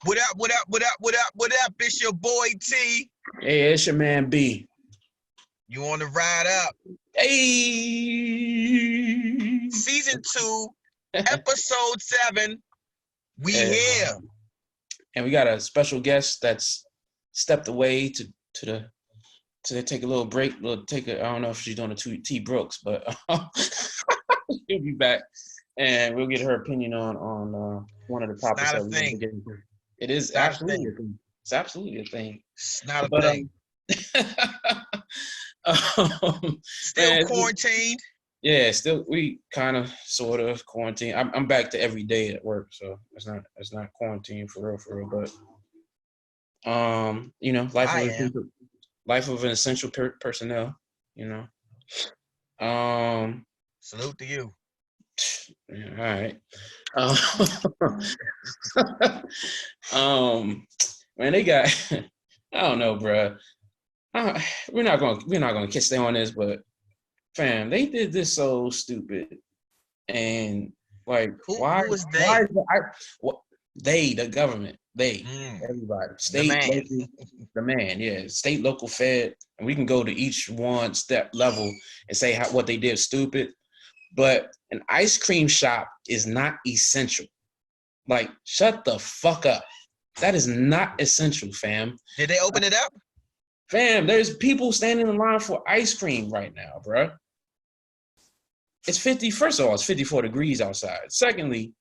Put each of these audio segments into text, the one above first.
What up, what up, what up, what up, what up? It's your boy T. Hey, it's your man B. You on the ride up. Hey. Season 2, episode 7. We here. And we got a special guest that's stepped away to take a little break. I don't know if she's doing a T Brooks, but she'll be back, and we'll get her opinion on one of the topics that we're going to get into. It is absolutely a thing. It's absolutely a thing. It's not a thing. Still quarantined. Yeah, still we kind of sort of quarantined. I'm back to every day at work, so it's not quarantine for real. But you know, life of an essential personnel. You know, salute to you. Yeah, all right. Man, they got. I don't know, bro. We're not gonna stay on this, but fam, they did this so stupid, and like, who was they? The government, everybody, state, local, the man, yeah, state, local, fed, and we can go to each one step level and say what they did stupid, but an ice cream shop is not essential. Like, shut the fuck up. That is not essential, fam. Did they open it up? Fam, there's people standing in line for ice cream right now, bro. It's 54 degrees outside. Secondly,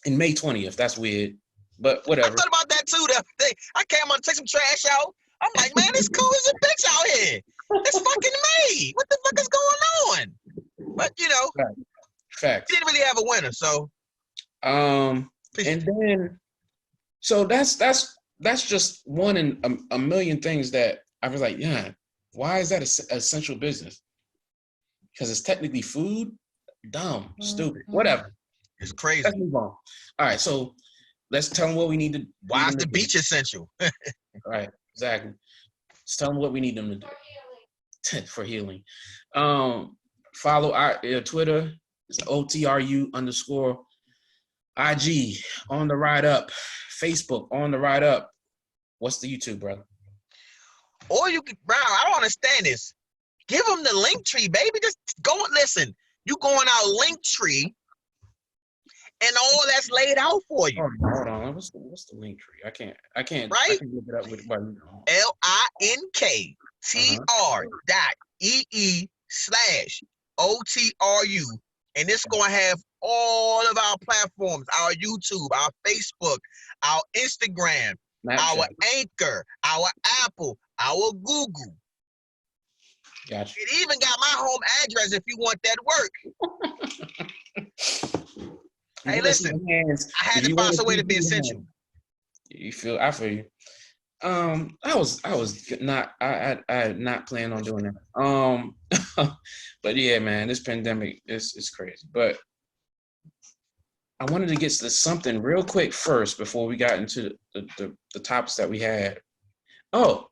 in May 20th, that's weird, but whatever. I thought about that too the other day. I came on to take some trash out. I'm like, man, it's cool as a bitch out here. It's fucking May. What the fuck is going on? But, you know, Fact. Didn't really have a winner, so. And then, so that's just one in a million things that I was like, yeah, why is that an essential business? Because it's technically food? Dumb, stupid, whatever. It's crazy. Let's move on. All right, so let's tell them what we need to do. Why is the beach essential? Right, exactly. Let's tell them what we need them to do. For healing. Follow our Twitter. It's OTRU_. IG on the ride up. Facebook on the ride up. What's the YouTube, brother? Or you can, bro, I don't understand this. Give them the link tree, baby. Just go and listen. You going out link tree, and all that's laid out for you. Hold on. What's the link tree? I can't. Right? I can look it up with LINKTR.EE/OTRU. And it's going to have all of our platforms, our YouTube, our Facebook, our Instagram, our Anchor, our Apple, our Google. Gotcha. It even got my home address if you want that work. Hey, listen, I had to find some way to be essential. I feel you. I had not planned on doing that. But yeah, man, this pandemic is crazy. But I wanted to get to something real quick first before we got into the topics that we had. Oh,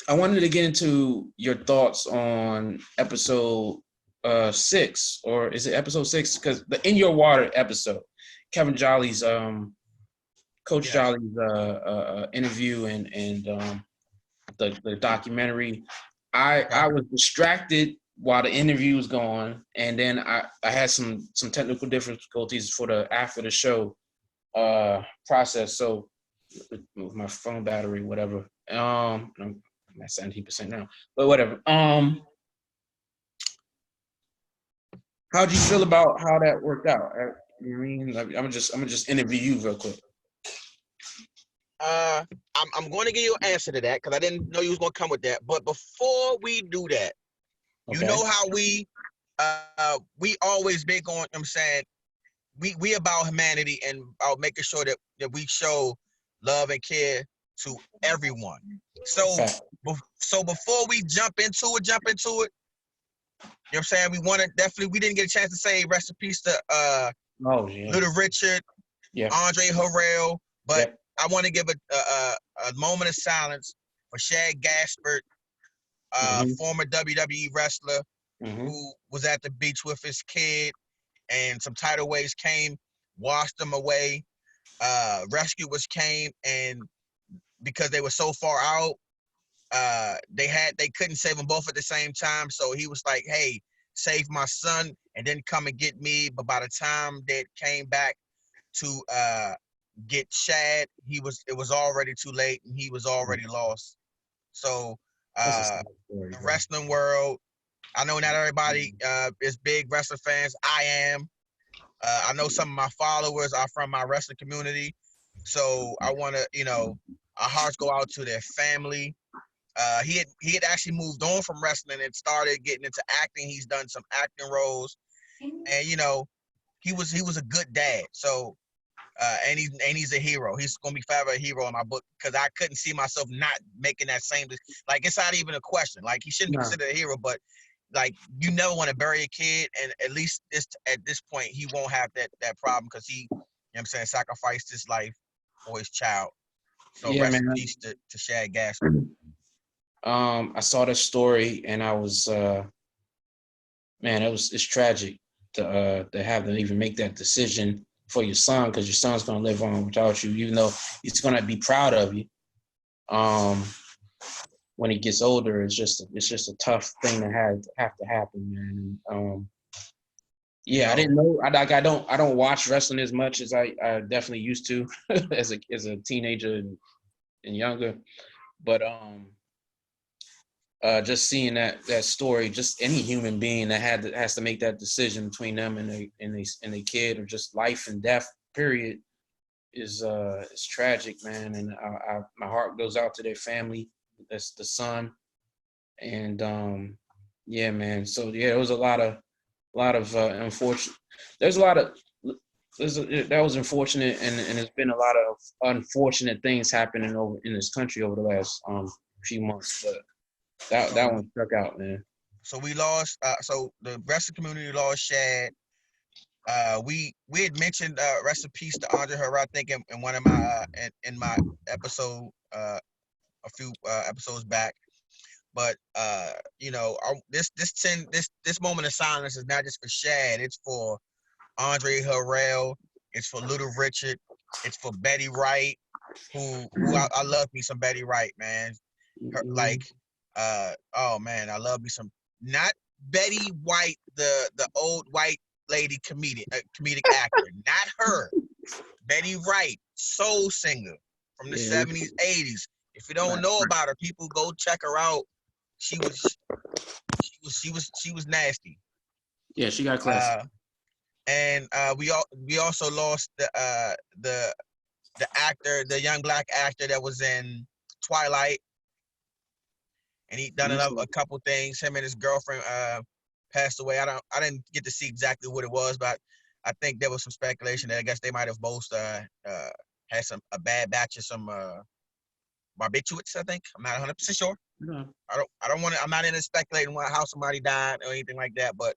I wanted to get into your thoughts on episode 6, or is it episode 6? Because the In Your Water episode, Kevin Jolly's Coach Jolly's interview and the documentary. I was distracted while the interview was going, and then I had some technical difficulties after the show process. So with my phone battery, whatever. I'm at 17% now, but whatever. How'd you feel about how that worked out? You know what I mean? Like, I'm gonna just interview you real quick. I'm going to give you an answer to that because I didn't know you was going to come with that. But before we do that, okay. You know how we always big on, I'm saying, we about humanity and about making sure that we show love and care to everyone. So before we jump into it, you know what I'm saying? We didn't get a chance to say rest in peace to Little Richard, Andre Harrell, but I want to give a moment of silence for Shad Gaspard, former WWE wrestler, who was at the beach with his kid, and some tidal waves came, washed them away. rescuers came, and because they were so far out, they couldn't save them both at the same time. So he was like, "Hey, save my son, and then come and get me." But by the time they came back to get Shad, it was already too late, and he was already lost. So That's a sad story, the bro. wrestling world, I know not everybody is big wrestling fans. I am. I know some of my followers are from my wrestling community, so I want to, our hearts go out to their family. He had actually moved on from wrestling and started getting into acting. He's done some acting roles, and he was a good dad. So and he's a hero. He's gonna be forever a hero in my book, because I couldn't see myself not making that same. Like, it's not even a question. Like, he shouldn't be No. considered a hero, but like, you never want to bury a kid, and at least at this point he won't have that problem, because he, what I'm saying, sacrificed his life for his child. So Yeah, rest in man. peace to Shad Gaskell. I saw this story and I was man, it's tragic to have to even make that decision for your son, because your son's gonna live on without you, even though he's gonna be proud of you. When he gets older, it's just a tough thing to have to happen, man. Yeah, I didn't know. I don't watch wrestling as much as I definitely used to as a teenager and younger. But just seeing that story, just any human being that has to make that decision between them and they kid, or just life and death, period, is tragic, man. And my heart goes out to their family. That's the son, and yeah, man. So yeah, there was a lot of unfortunate. There's a lot of that was unfortunate, and there's been a lot of unfortunate things happening over in this country over the last few months. But that one stuck out, man. So we lost. So the wrestling community lost Shad. We had mentioned rest in peace to Andre Herrera, I think, in one of my in my episode a few episodes back. But this moment of silence is not just for Shad. It's for Andre Harrell. It's for Little Richard. It's for Betty Wright, who I love me some Betty Wright, man. Like, oh man, I love me some, not Betty White, the old white lady comedic actor, not her. Betty Wright, soul singer from the Yeah, 70s, 80s. If you don't know about her, people go check her out. She was nasty. yeah, she got classic. And we also lost the actor, the young black actor that was in Twilight, and he done a couple things. Him and his girlfriend passed away. I didn't get to see exactly what it was, but I think there was some speculation that I guess they might have both had a bad batch of some barbiturates. I think, I'm not 100% sure. Yeah. I don't want to. I'm not into speculating how somebody died or anything like that. But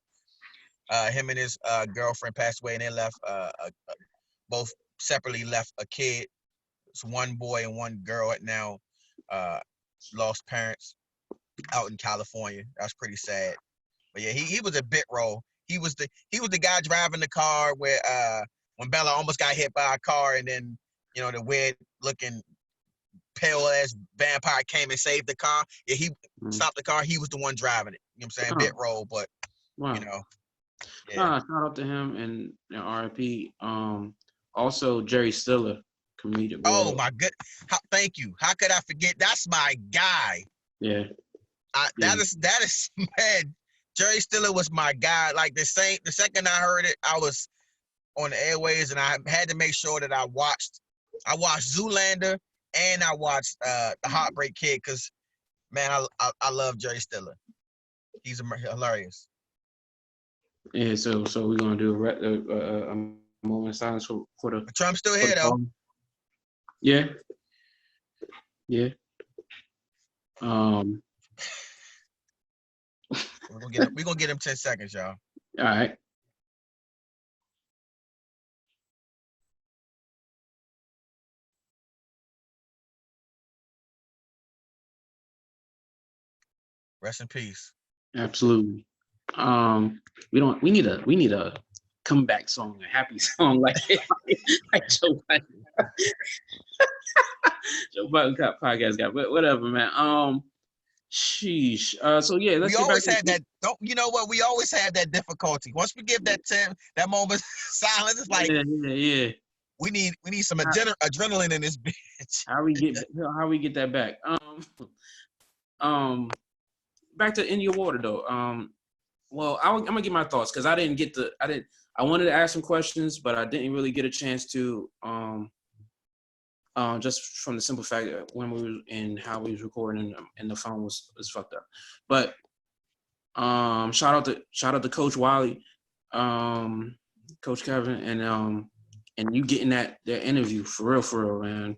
him and his girlfriend passed away, and they left both separately left a kid. It's one boy and one girl now lost parents out in California. That's pretty sad. But yeah, he was a bit role. He was the guy driving the car where when Bella almost got hit by a car, and then the weird looking pale ass vampire came and saved the car. Yeah, he stopped the car. He was the one driving it. You know what I'm saying? Bit role, but Wow. Yeah. Shout out to him and R.I.P. Also Jerry Stiller, comedic. Oh my good. Thank you. How could I forget? That's my guy. Yeah. That is man. Jerry Stiller was my guy. Like the second I heard it, I was on the airways, and I had to make sure that I watched Zoolander, and I watched The Heartbreak Kid, because man, I love Jerry Stiller. He's hilarious. Yeah. So we're gonna do a moment of silence for the. But Trump's still here though. Yeah. Yeah. We're gonna get him 10 seconds, y'all. All right. Rest in peace. Absolutely. We need a comeback song, a happy song like Joe Biden. Joe Biden podcast guy, but whatever, man. Sheesh. So yeah, let's We get back always to had that. Don't you know what? We always have that difficulty. Once we give that that moment silence, it's like yeah. we need some adrenaline in this bitch. How we get that back? Back to In Your Water though. Well, I'm gonna get my thoughts because I wanted to ask some questions, but I didn't really get a chance to. Just from the simple fact that when we were in how we was recording and the phone was fucked up. But shout out to Coach Wiley, Coach Kevin, and you getting that interview for real, man.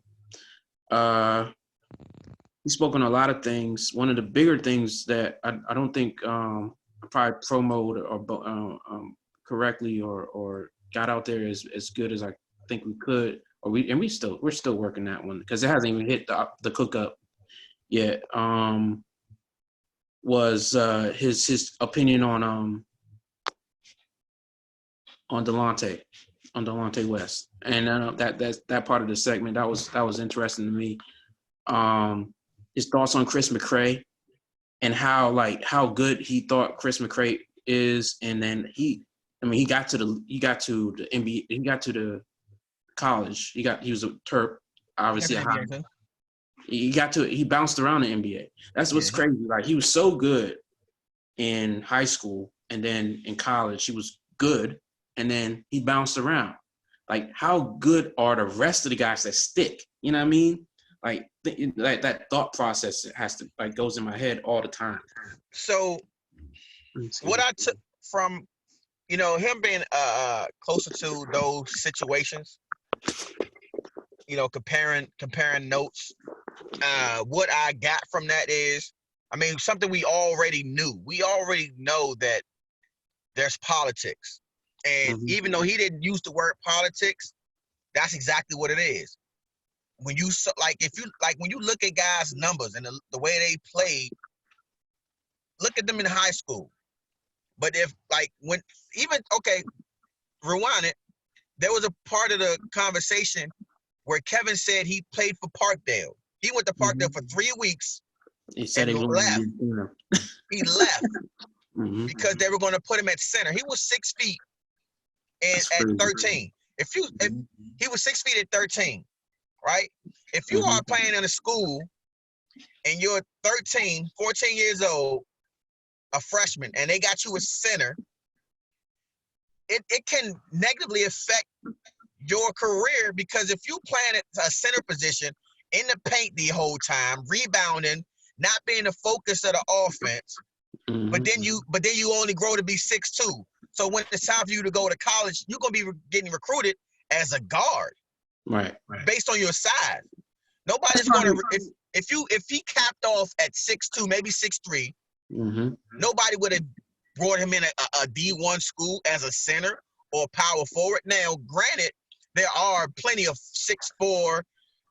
He spoke on a lot of things. One of the bigger things that I don't think I probably promoted or correctly or got out there as good as I think we could. We're still working that one because it hasn't even hit the cook up yet. Was his opinion on Delonte West, and that part of the segment that was interesting to me. His thoughts on Chris McCray and how good he thought Chris McCray is, and then he got to the NBA, he got to the college. He was a Terp, obviously. He bounced around the NBA. That's what's crazy. Like he was so good in high school, and then in college he was good, and then he bounced around. Like how good are the rest of the guys that stick? You know what I mean? Like that thought process has to goes in my head all the time. So what I took from him being closer to those situations, comparing notes, what I got from that is, something we already knew. We already know that there's politics, and even though he didn't use the word politics, that's exactly what it is. When you when you look at guys' numbers and the way they played, look at them in high school. But if rewind it, there was a part of the conversation where Kevin said he played for Parkdale. He went to Parkdale for 3 weeks. He said he left. He left because they were going to put him at center. He was 6 feet at 13. He was 6 feet at 13, right? If you are playing in a school and you're 13, 14 years old, a freshman, and they got you a center, it can negatively affect your career, because if you playing at a center position in the paint the whole time, rebounding, not being the focus of the offense, but then you only grow to be 6'2". So when it's time for you to go to college, you're gonna be getting recruited as a guard, right? Based on your size. Nobody's gonna if he capped off at 6'2", maybe 6'3", nobody would have brought him in a D1 school as a center or power forward. Now, granted, there are plenty of 6'4",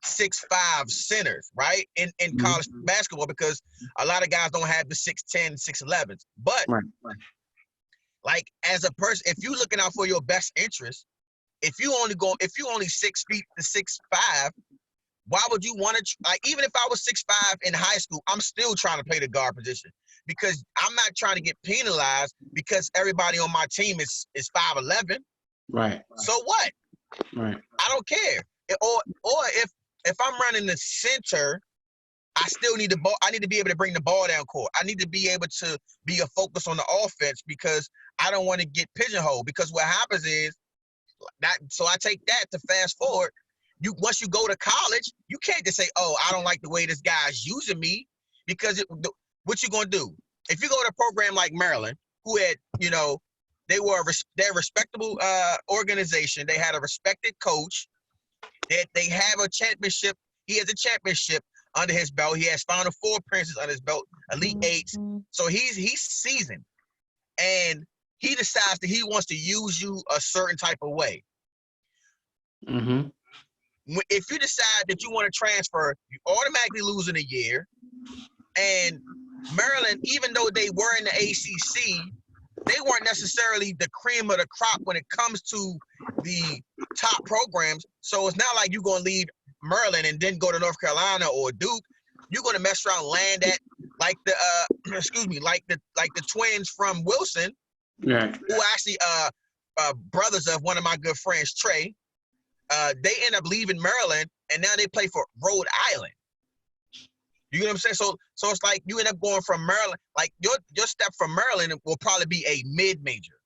6'5" centers, right, in college basketball, because a lot of guys don't have the 6'10", 6'11s. But like, as a person, if you're looking out for your best interest, if you only 6 feet to 6'5", why would you want to, even if I was 6'5" in high school, I'm still trying to play the guard position, because I'm not trying to get penalized because everybody on my team is 5'11". Right. So what? Right. I don't care. Or if I'm running the center, I still need the ball. I need to be able to bring the ball down court. I need to be able to be a focus on the offense, because I don't want to get pigeonholed. Because what happens is that. So I take that to fast forward. Once you go to college, you can't just say, "Oh, I don't like the way this guy's using me," because what you gonna do? If you go to a program like Maryland, who had, they're a respectable organization. They had a respected coach. They have a championship. He has a championship under his belt. He has Final Four appearances under his belt, Elite Eights. So he's seasoned, and he decides that he wants to use you a certain type of way. If you decide that you want to transfer, you automatically lose in a year. And Maryland, even though they were in the ACC, they weren't necessarily the cream of the crop when it comes to the top programs. So it's not like you're going to leave Maryland and then go to North Carolina or Duke. You're going to mess around, land at like the excuse me, like the twins from Wilson, yeah, who actually brothers of one of my good friends, Trey. They end up leaving Maryland and now they play for Rhode Island. You know what I'm saying? So it's like you end up going from Maryland, like your step from Maryland will probably be a mid-major,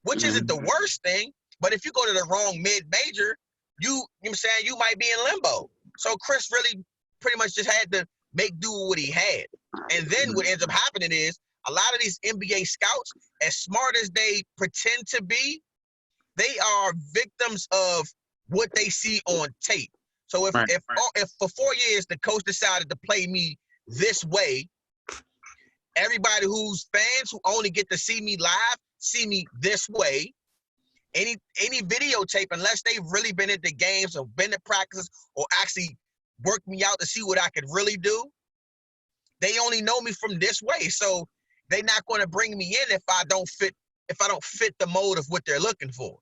which isn't the worst thing. But if you go to the wrong mid-major, you know what I'm saying, you might be in limbo. So Chris really pretty much just had to make do with what he had. And then what ends up happening is a lot of these NBA scouts, as smart as they pretend to be, they are victims of what they see on tape. So if for 4 years the coach decided to play me this way, everybody who's fans who only get to see me live see me this way. Any videotape, unless they've really been at the games or been to practices or actually worked me out to see what I could really do, they only know me from this way. So they're not going to bring me in if I don't fit the mold of what they're looking for,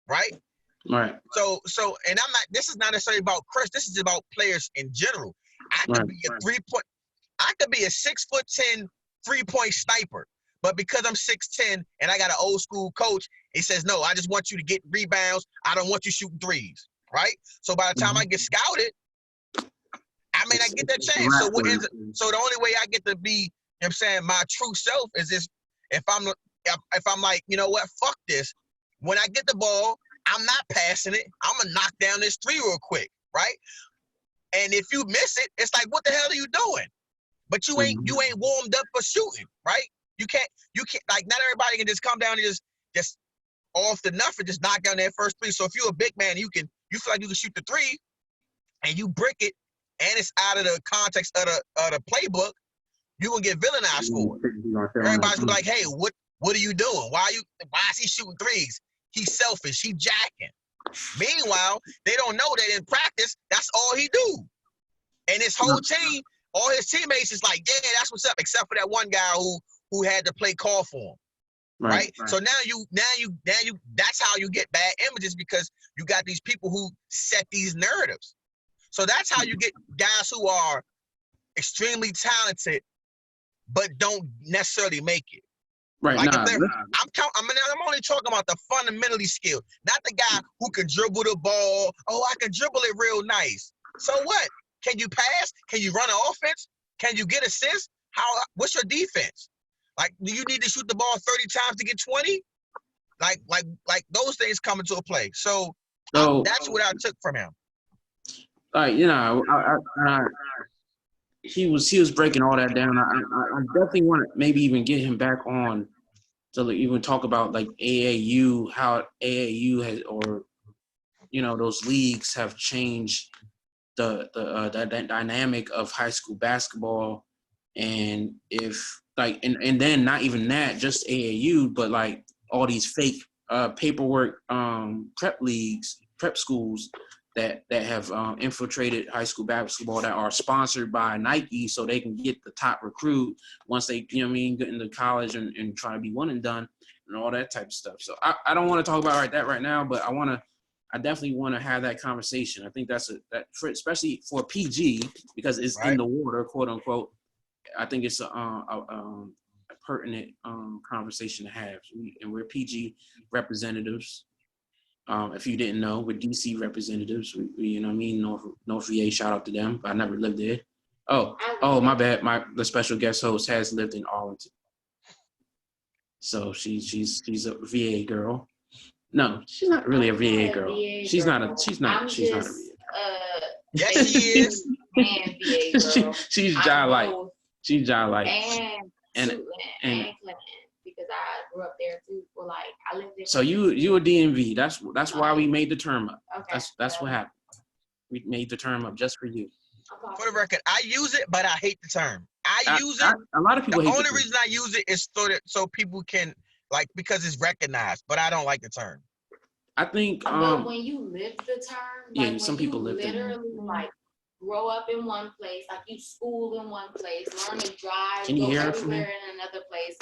right? Right. So, and I'm not. This is not necessarily about Chris. This is about players in general. I could be a 6'10" 3-point sniper, but because I'm 6'10" and I got an old school coach, he says, "No, I just want you to get rebounds. I don't want you shooting threes." Right. So by the time I get scouted, I may not get that chance. So so the only way I get to be, you know what I'm saying, my true self is this. If I'm like, you know what, fuck this. When I get the ball, I'm not passing it. I'm gonna knock down this three real quick, right? And if you miss it, it's like, what the hell are you doing? But you ain't warmed up for shooting, right? You can't like, not everybody can just come down and just off the nothing just knock down that first three. So if you're a big man, you feel like you can shoot the three, and you brick it, and it's out of the context of the playbook, you gonna get villainized for it. Everybody's gonna be like, hey, what are you doing? Why is he shooting threes? He's selfish. He jacking. Meanwhile, they don't know that in practice, that's all he do. And his whole team, all his teammates is like, yeah, that's what's up, except for that one guy who had to play call for him. Right? So now you that's how you get bad images, because you got these people who set these narratives. So that's how you get guys who are extremely talented but don't necessarily make it. Right. Like I'm only talking about the fundamentally skilled, not the guy who can dribble the ball. Oh, I can dribble it real nice. So what? Can you pass? Can you run an offense? Can you get assists? What's your defense? Like, do you need to shoot the ball 30 times to get 20? Like those things come into a play. So that's what I took from him. Like, you know, he was breaking all that down. I definitely want to maybe even get him back on to even talk about like AAU, how AAU has, or you know, those leagues have changed the dynamic of high school basketball, and if like and then not even that, just AAU, but like all these fake paperwork prep schools that have infiltrated high school basketball, that are sponsored by Nike so they can get the top recruit once they, you know what I mean, get into college and try to be one and done and all that type of stuff. So I don't want to talk about that right now, but I definitely want to have that conversation. I think especially for PG, because it's in the water, quote unquote. I think it's a pertinent conversation to have. And we're PG representatives. If you didn't know, we're DC representatives. We you know what I mean, North VA, shout out to them. I never lived there. Oh, my bad. The special guest host has lived in Arlington. So she's a VA girl. No, she's not really a VA girl. She's not a VA. Yes, she is. And VA girl. She's Jai-like. She's Jai-like. And Clinton, because I grew up there too. Well, like I lived there. So you a DMV. That's why we made the term up. Okay. That's what happened. We made the term up just for you. For the record, I use it, but I hate the term. I use it. A lot of people. The only reason I use it is so people can, like, because it's recognized. But I don't like the term. I think. But when you live the term, like, some people live literally like grow up in one place, like you school in one place, learn to drive, Can you go hear it from everywhere in another place.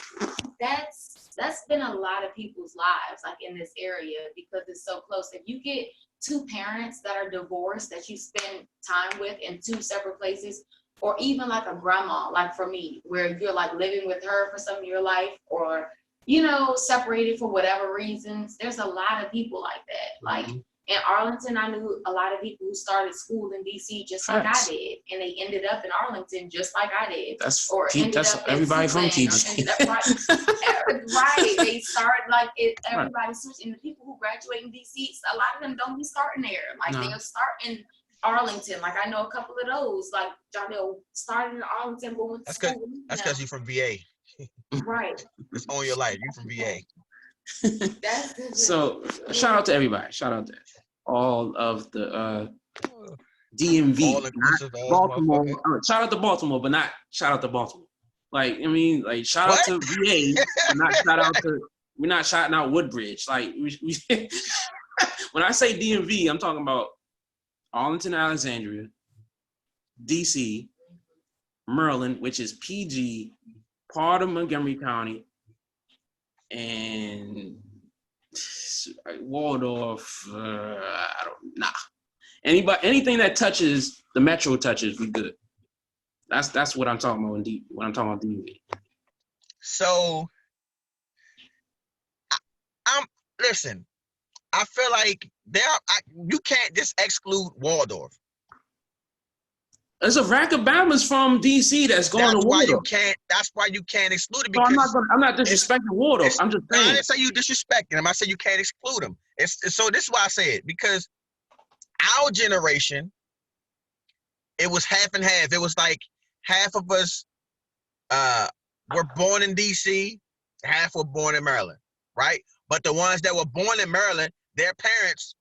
That's been a lot of people's lives, like in this area, because it's so close. If you get two parents that are divorced that you spend time with in two separate places, or even like a grandma, like for me, where you're like living with her for some of your life, or you know, separated for whatever reasons. There's a lot of people like that. Like in Arlington, I knew a lot of people who started school in DC just like I did, and they ended up in Arlington just like I did. That's Everybody from TG. Right. They started like it. Everybody switched, and the people who graduate in DC, a lot of them don't be starting there. Like they'll start in Arlington. Like I know a couple of those. Like Janelle started in Arlington, but went to school. That's because you're from VA. Right. It's on your life. You're from VA. So shout out to everybody. Shout out to all of the DMV, Baltimore. Shout out to Baltimore, but not shout out to Baltimore. Like I mean, like shout out to VA, but not shout out to. We're not shouting out Woodbridge. Like we when I say DMV, I'm talking about Arlington, Alexandria, DC, Maryland, which is PG, part of Montgomery County, and Waldorf. Anything that touches the metro touches, we good. That's what I'm talking about when I'm talking about DMV. So, listen. I feel like you can't just exclude Waldorf. There's a rack of Bama's from DC that's going to Waldorf. That's why you can't exclude it. Because I'm not disrespecting Waldorf. I'm just saying. I didn't say you disrespecting them. I said you can't exclude them. So this is why I said, because our generation, it was half and half. It was like half of us were born in DC, half were born in Maryland, right? But the ones that were born in Maryland, their parents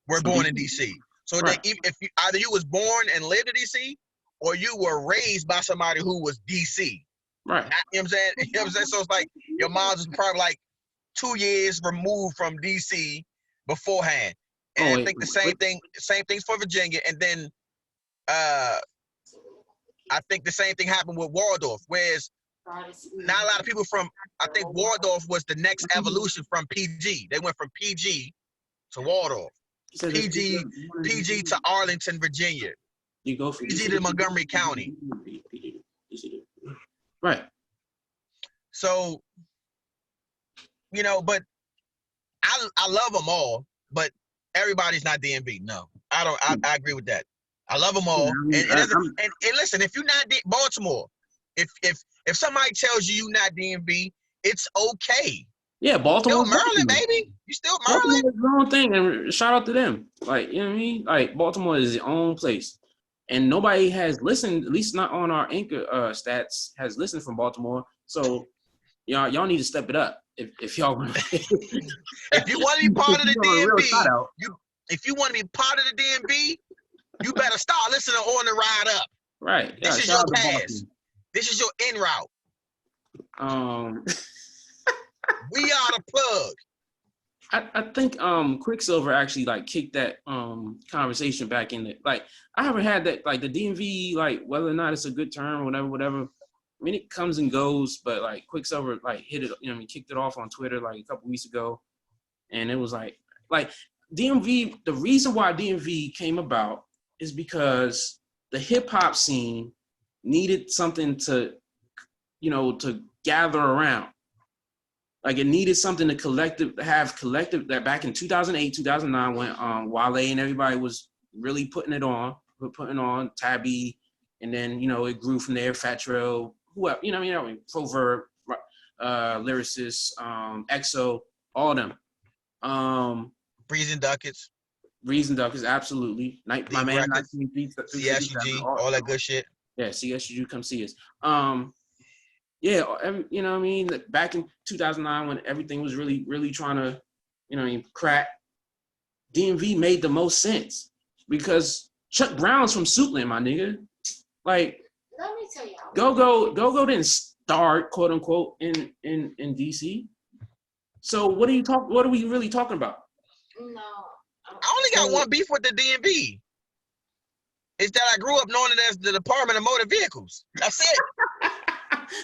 were born in DC. So that if either you was born and lived in DC, or you were raised by somebody who was DC. Right. You know what I'm saying? You know what I'm saying? So it's like your mom's was probably like 2 years removed from DC beforehand. And I think the same thing's for Virginia. And then I think the same thing happened with Waldorf, whereas not a lot of people I think Waldorf was the next evolution from PG. They went from PG to Waldorf. PG to Arlington, Virginia. You go for PG to Montgomery County. Right. So, you know, but I love them all, but everybody's not DMV. No, I don't. I agree with that. I love them all. And listen, if you're not Baltimore, if somebody tells you you're not DMV, it's okay. Yeah, Baltimore. Still Maryland, baby. You still Maryland. Baltimore is their own thing, and shout out to them. Like, you know what I mean? Like, Baltimore is their own place. And nobody has listened, at least not on our anchor stats, has listened from Baltimore. So y'all need to step it up if y'all want. If you want to be part of the DMV, if you want to be part of the DMV, you better start listening on the ride up. Right. This is your pass. This is your en route. We are the plug. I think Quicksilver actually like kicked that conversation back in it. Like I haven't had that, like the DMV, like whether or not it's a good term or whatever. I mean, it comes and goes, but like Quicksilver like hit it, you know, kicked it off on Twitter like a couple weeks ago, and it was like DMV. The reason why DMV came about is because the hip hop scene needed something to, to gather around. Like it needed something to have collective that back in 2008, 2009 when Wale and everybody was really putting on Tabby, and then it grew from there. Fatro, whoever, Proverb, Lyricist, EXO, all of them. Breeze and Ducats, absolutely. My man, CSUG, all that good shit. Yeah, CSUG, come see us. Yeah, you know what I mean? Back in 2009 when everything was really, really trying to, crack, DMV made the most sense because Chuck Brown's from Suitland, my nigga. Like, let me tell y'all. Go didn't start, quote unquote, in DC. So what are we really talking about? No. I only got one beef with the DMV. It's that I grew up knowing it as the Department of Motor Vehicles. That's it.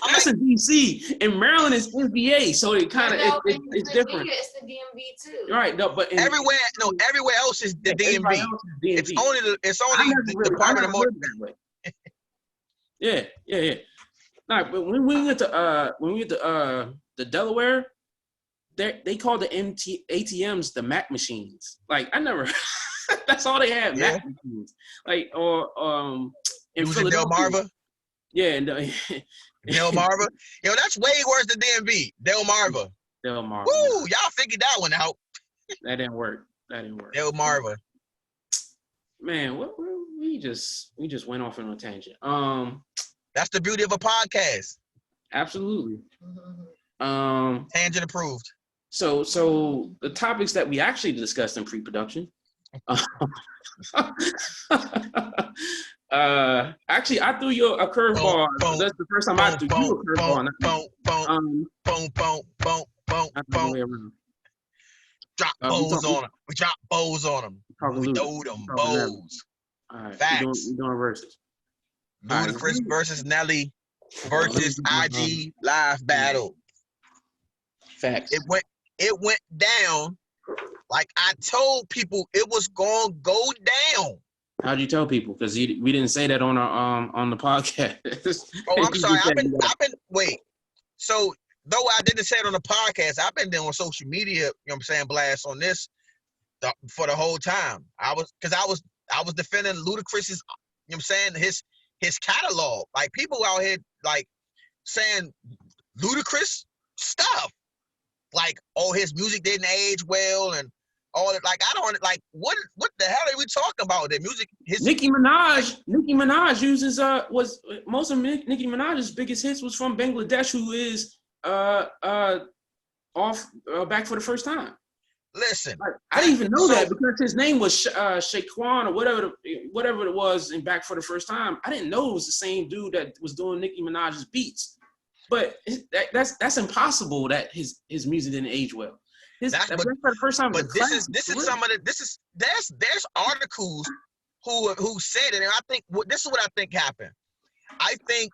That's in DC. In Maryland, it's NBA, so it kind of it's different. It's the DMV too. Right? No, but everywhere else is the DMV. It's only the Department of Motor. Yeah. No, but when we get to the Delaware, they call the ATMs the Mac machines. Like I never. That's all they have. Mac machines. Like in Philadelphia. Delmarva. Yeah, Delmarva. Yo, that's way worse than DMV. Delmarva. Woo, y'all figured that one out. That didn't work. Delmarva. Man, we just went off on a tangent. That's the beauty of a podcast. Absolutely. Tangent approved. So the topics that we actually discussed in pre-production. Actually, I threw you a curveball. That's the first time I threw you a curveball. Drop bows on them. We drop bows on them. We throw them bows. All right, facts. We're doing verses. Ludicrous versus Nelly versus IG live battle. Facts. It went down like I told people it was gonna go down. How'd you tell people? Because we didn't say that on our on the podcast. Oh, I'm sorry. I've been wait. So though I didn't say it on the podcast, I've been doing social media, you know what I'm saying, blast on this for the whole time. I was defending Ludicrous's, you know what I'm saying, his catalog. Like people out here like saying ludicrous stuff. Like, oh, his music didn't age well and all that. Like, I don't like what the hell are we talking about? The music, Nicki Minaj uses was most of Nicki Minaj's biggest hits was from Bangladesh, who is off back for the first time. Listen, I didn't even know that because his name was Shaquan or whatever it was in Back for the First Time. I didn't know it was the same dude that was doing Nicki Minaj's beats. But that's impossible that his music didn't age well. There's articles who said it, and I think this is what I think happened. I think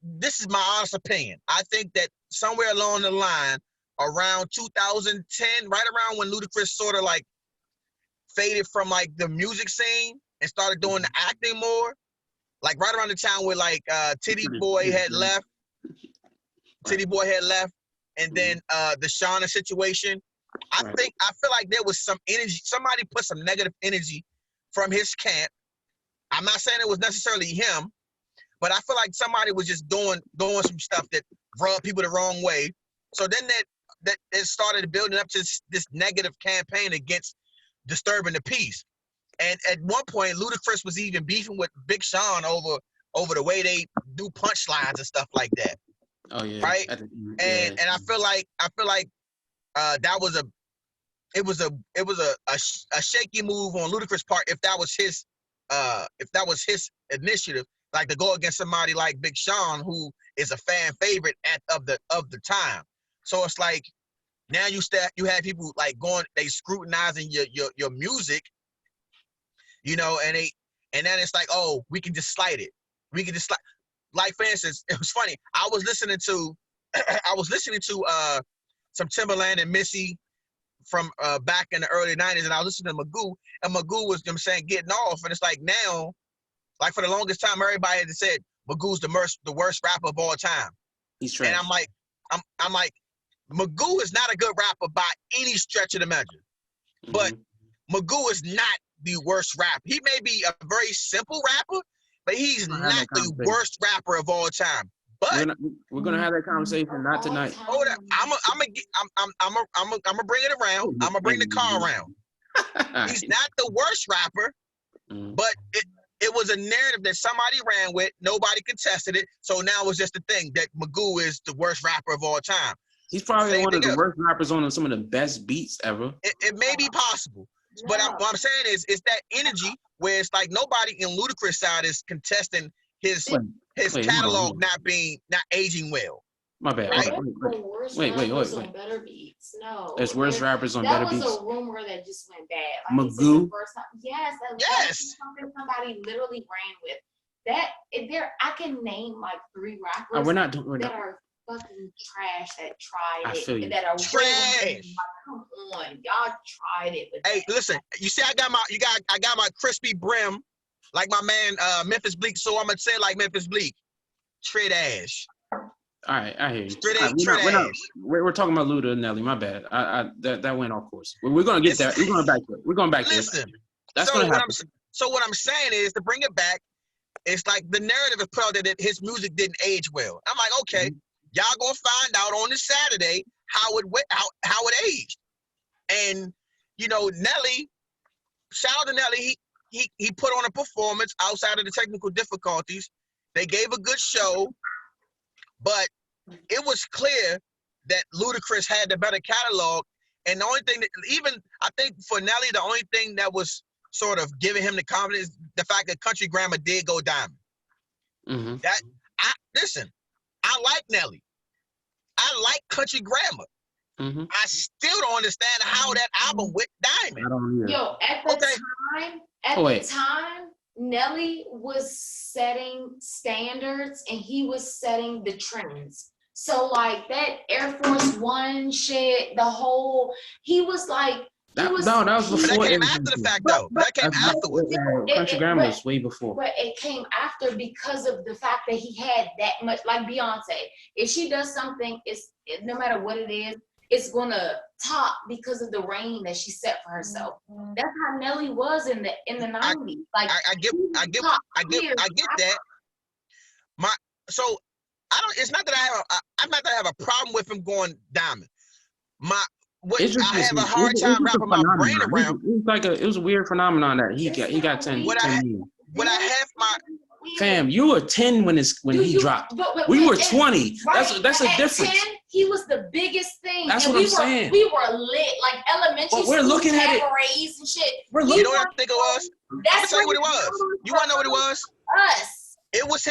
this is my honest opinion. I think that somewhere along the line, around 2010, right around when Ludicrous sort of like faded from like the music scene and started doing the acting more. Like right around the time where like Titty Boy had left, and then the Shauna situation. I feel like there was some energy. Somebody put some negative energy from his camp. I'm not saying it was necessarily him, but I feel like somebody was just doing some stuff that rubbed people the wrong way. So then that it started building up to this negative campaign against disturbing the peace. And at one point, Ludacris was even beefing with Big Sean over the way they do punchlines and stuff like that. Oh yeah, right. And I feel like that was a shaky move on Ludacris' part if that was his initiative, like to go against somebody like Big Sean, who is a fan favorite of the time. So it's like now you have people like they scrutinizing your music. You know, and then it's like, oh, we can just slide it. Like for instance, it was funny. I was listening to some Timberland and Missy from back in the early 90s, and I was listening to Magoo, and Magoo was, you know what I'm saying, getting off, and it's like now, like for the longest time, everybody had said Magoo's the worst rapper of all time. He's trash. And I'm like, Magoo is not a good rapper by any stretch of the measure, but Magoo is not the worst rapper. He may be a very simple rapper, but he's not the worst rapper of all time. But we're gonna have that conversation, not tonight. Hold up, I'm gonna bring it around. I'm gonna bring the car around. He's not the worst rapper, but it was a narrative that somebody ran with. Nobody contested it, so now it's just the thing that Magoo is the worst rapper of all time. He's probably one of the worst rappers on some of the best beats ever. It may be possible. But what I'm saying is, it's that energy where it's like nobody in Ludacris side is contesting his catalog not aging well. My bad. Right. Wait. On Better Beats. No. There's worse rappers on Better Beats. That was a rumor that just went bad. Like Magoo. Yes. Yes. Something somebody literally ran with. I can name like 3 rappers that are fucking trash that tried it. That are trash. Like, come on, y'all tried it. Hey, listen. You see, I got my crispy brim, like my man Memphis Bleak. So I'm gonna say it like Memphis Bleak. Tread ash. All right, I hear you. Right, we're talking about Luda and Nelly. My bad. That went off course. We're gonna get there. We're going back to it. We're going back to it. Listen. That's gonna happen. So what I'm saying is, to bring it back, it's like the narrative is put out that his music didn't age well. I'm like, okay, y'all gonna find out on this Saturday how it aged. And you know, Nelly, shout out to Nelly. He put on a performance outside of the technical difficulties. They gave a good show. But it was clear that Ludicrous had the better catalog, and the only thing that, even I think for Nelly, the only thing that was sort of giving him the confidence, the fact that Country Grammar did go diamond. Mm-hmm. Listen, I like Nelly, I like Country Grammar. Mm-hmm. I still don't understand how that album went diamond. I don't either. Yo, at the time, Nelly was setting standards and he was setting the trends. So like that Air Force One shit, he was like, that was That before. came after the fact, though. That came afterwards. Country Grammar was way before. But it came after because of the fact that he had that much, like Beyonce. If she does something, no matter what it is, it's gonna top because of the reign that she set for herself. That's how Nelly was in the 90s. Like I get that. It's not that I have a problem with him going diamond. I have a hard time wrapping my brain around. It was a weird phenomenon that he got 10 million. What I have my fam, you were 10 when he dropped. We were 20. Right, that's a difference. 10, he was the biggest thing. That's what I'm saying. We were lit, like elementary school. We're looking at it. And shit. You know what I think it was? I'm gonna tell you what it was. You wanna know what it was? Us. It was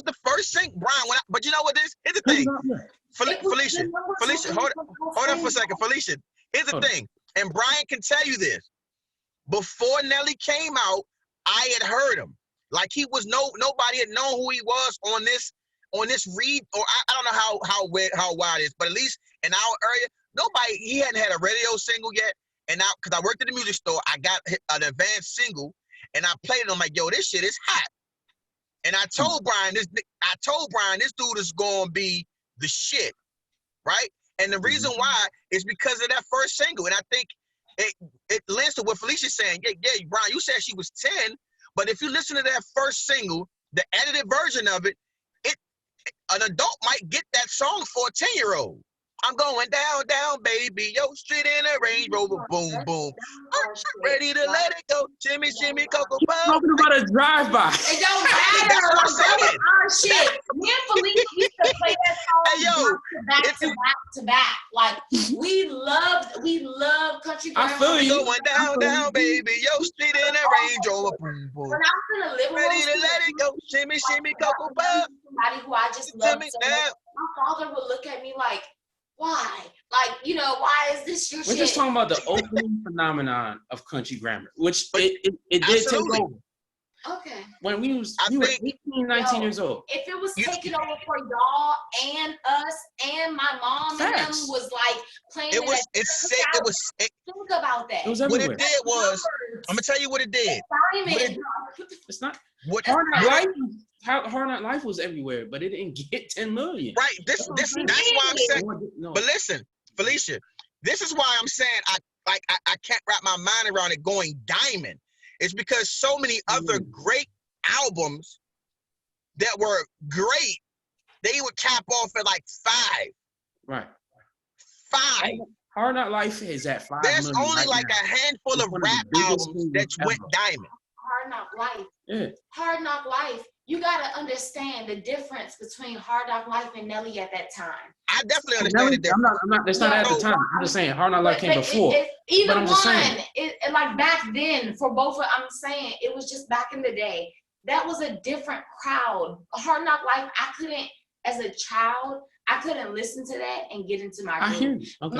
the first single, Brian. But you know what this? Here's the thing. Felicia, hold on for a second. Felicia, here's the thing. And Brian can tell you this. Before Nelly came out, I had heard him. Like nobody had known who he was on this read, or I don't know how wide it is, but at least in our area, he hadn't had a radio single yet. And now, because I worked at the music store, I got an advanced single, and I played it. I'm like, yo, this shit is hot. And I told Brian this dude is gonna be the shit, right? And the reason why is because of that first single. And I think it lends to what Felicia's saying. Yeah, Brian, you said she was 10. But if you listen to that first single, the edited version of it, an adult might get that song for a 10-year-old. I'm going down, down, baby, yo, street in a Range Rover, boom, boom. Ready to let it go, shimmy, shimmy, cocoa pop. Talking about a drive-by. It don't matter. That's what I'm saying. Our shit. Me and Felicia used to play that song back to back. Like we love Country Grammar. I feel you. Going down, down, baby, yo, street in a Range Rover, boom, boom. When I was in the living room, ready to let it go, shimmy, shimmy, cocoa pop. Somebody who I just love so much. My father would look at me like, why? Like, why is this your shit? We're just talking about the opening phenomenon of Country Grammar, which it did take over. Okay. When we were 18, 19 years old. If it was taking over for y'all and us and my mom and them was like playing think about that. What it did was, I'm gonna tell you what it did. It's not Hard Knock Life was everywhere, but it didn't get 10 million. Right. That's why I'm saying. No. But listen, Felicia, this is why I'm saying I can't wrap my mind around it going diamond. It's because so many other great albums that were great, they would cap off at like 5. Right. 5. Hard Knock Life is at 5 There's million only right like now. a handful of rap albums that went diamond. Hard Knock Life. Yeah. Hard Knock Life. You gotta understand the difference between Hard Knock Life and Nelly at that time. I definitely understand the difference. I'm not. That's not at the time. I'm just saying Hard Knock Life came before. Either one. Like back then, for both of I'm saying it was just back in the day. That was a different crowd. Hard Knock Life, I couldn't, as a child, I couldn't listen to that and get into my I groove. hear you. Okay.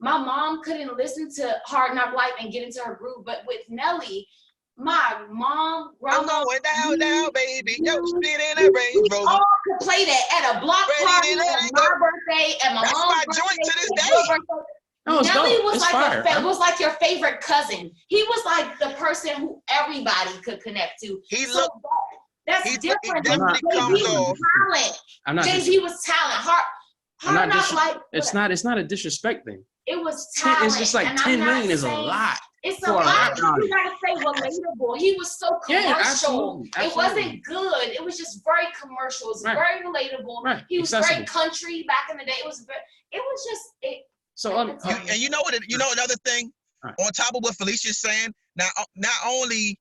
My mom couldn't listen to Hard Knock Life and get into her groove, but with Nelly, my mom, grandma, I'm going down, baby. Yo, sit in a Range Rover. all could play that at a block party, at my birthday, at my That's mom's my birthday, joint to this at day. your birthday. No, it's Nelly dope. was It's like fire. was like your favorite cousin. He was like the person who everybody could connect to. That's different. definitely comes off. Talent. Jay-Z was talent. Hard Knock Life. It's not a disrespect thing. It was talent. It's just like 10 million is a lot. It's a lot. You gotta say relatable. He was so commercial. Yeah, absolutely. It wasn't good. It was just very commercial. It was very relatable. Right. He was very country back in the day. It was just it. So and you know another thing, on top of what Felicia's saying, now not only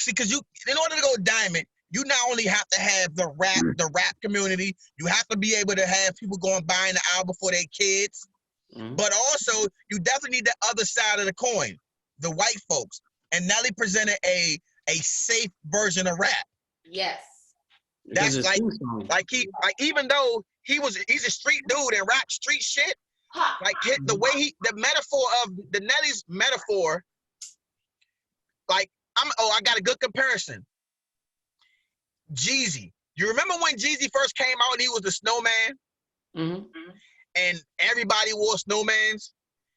because in order to go diamond, you not only have to have the rap community, you have to be able to have people going buying the album for their kids, but also you definitely need the other side of the coin, the white folks. And Nelly presented a safe version of rap. Yes. That's even though he's a street dude and rap street shit. Like the metaphor of the Nelly's metaphor, like I got a good comparison. Jeezy. You remember when Jeezy first came out and he was the snowman? And everybody wore snowmans?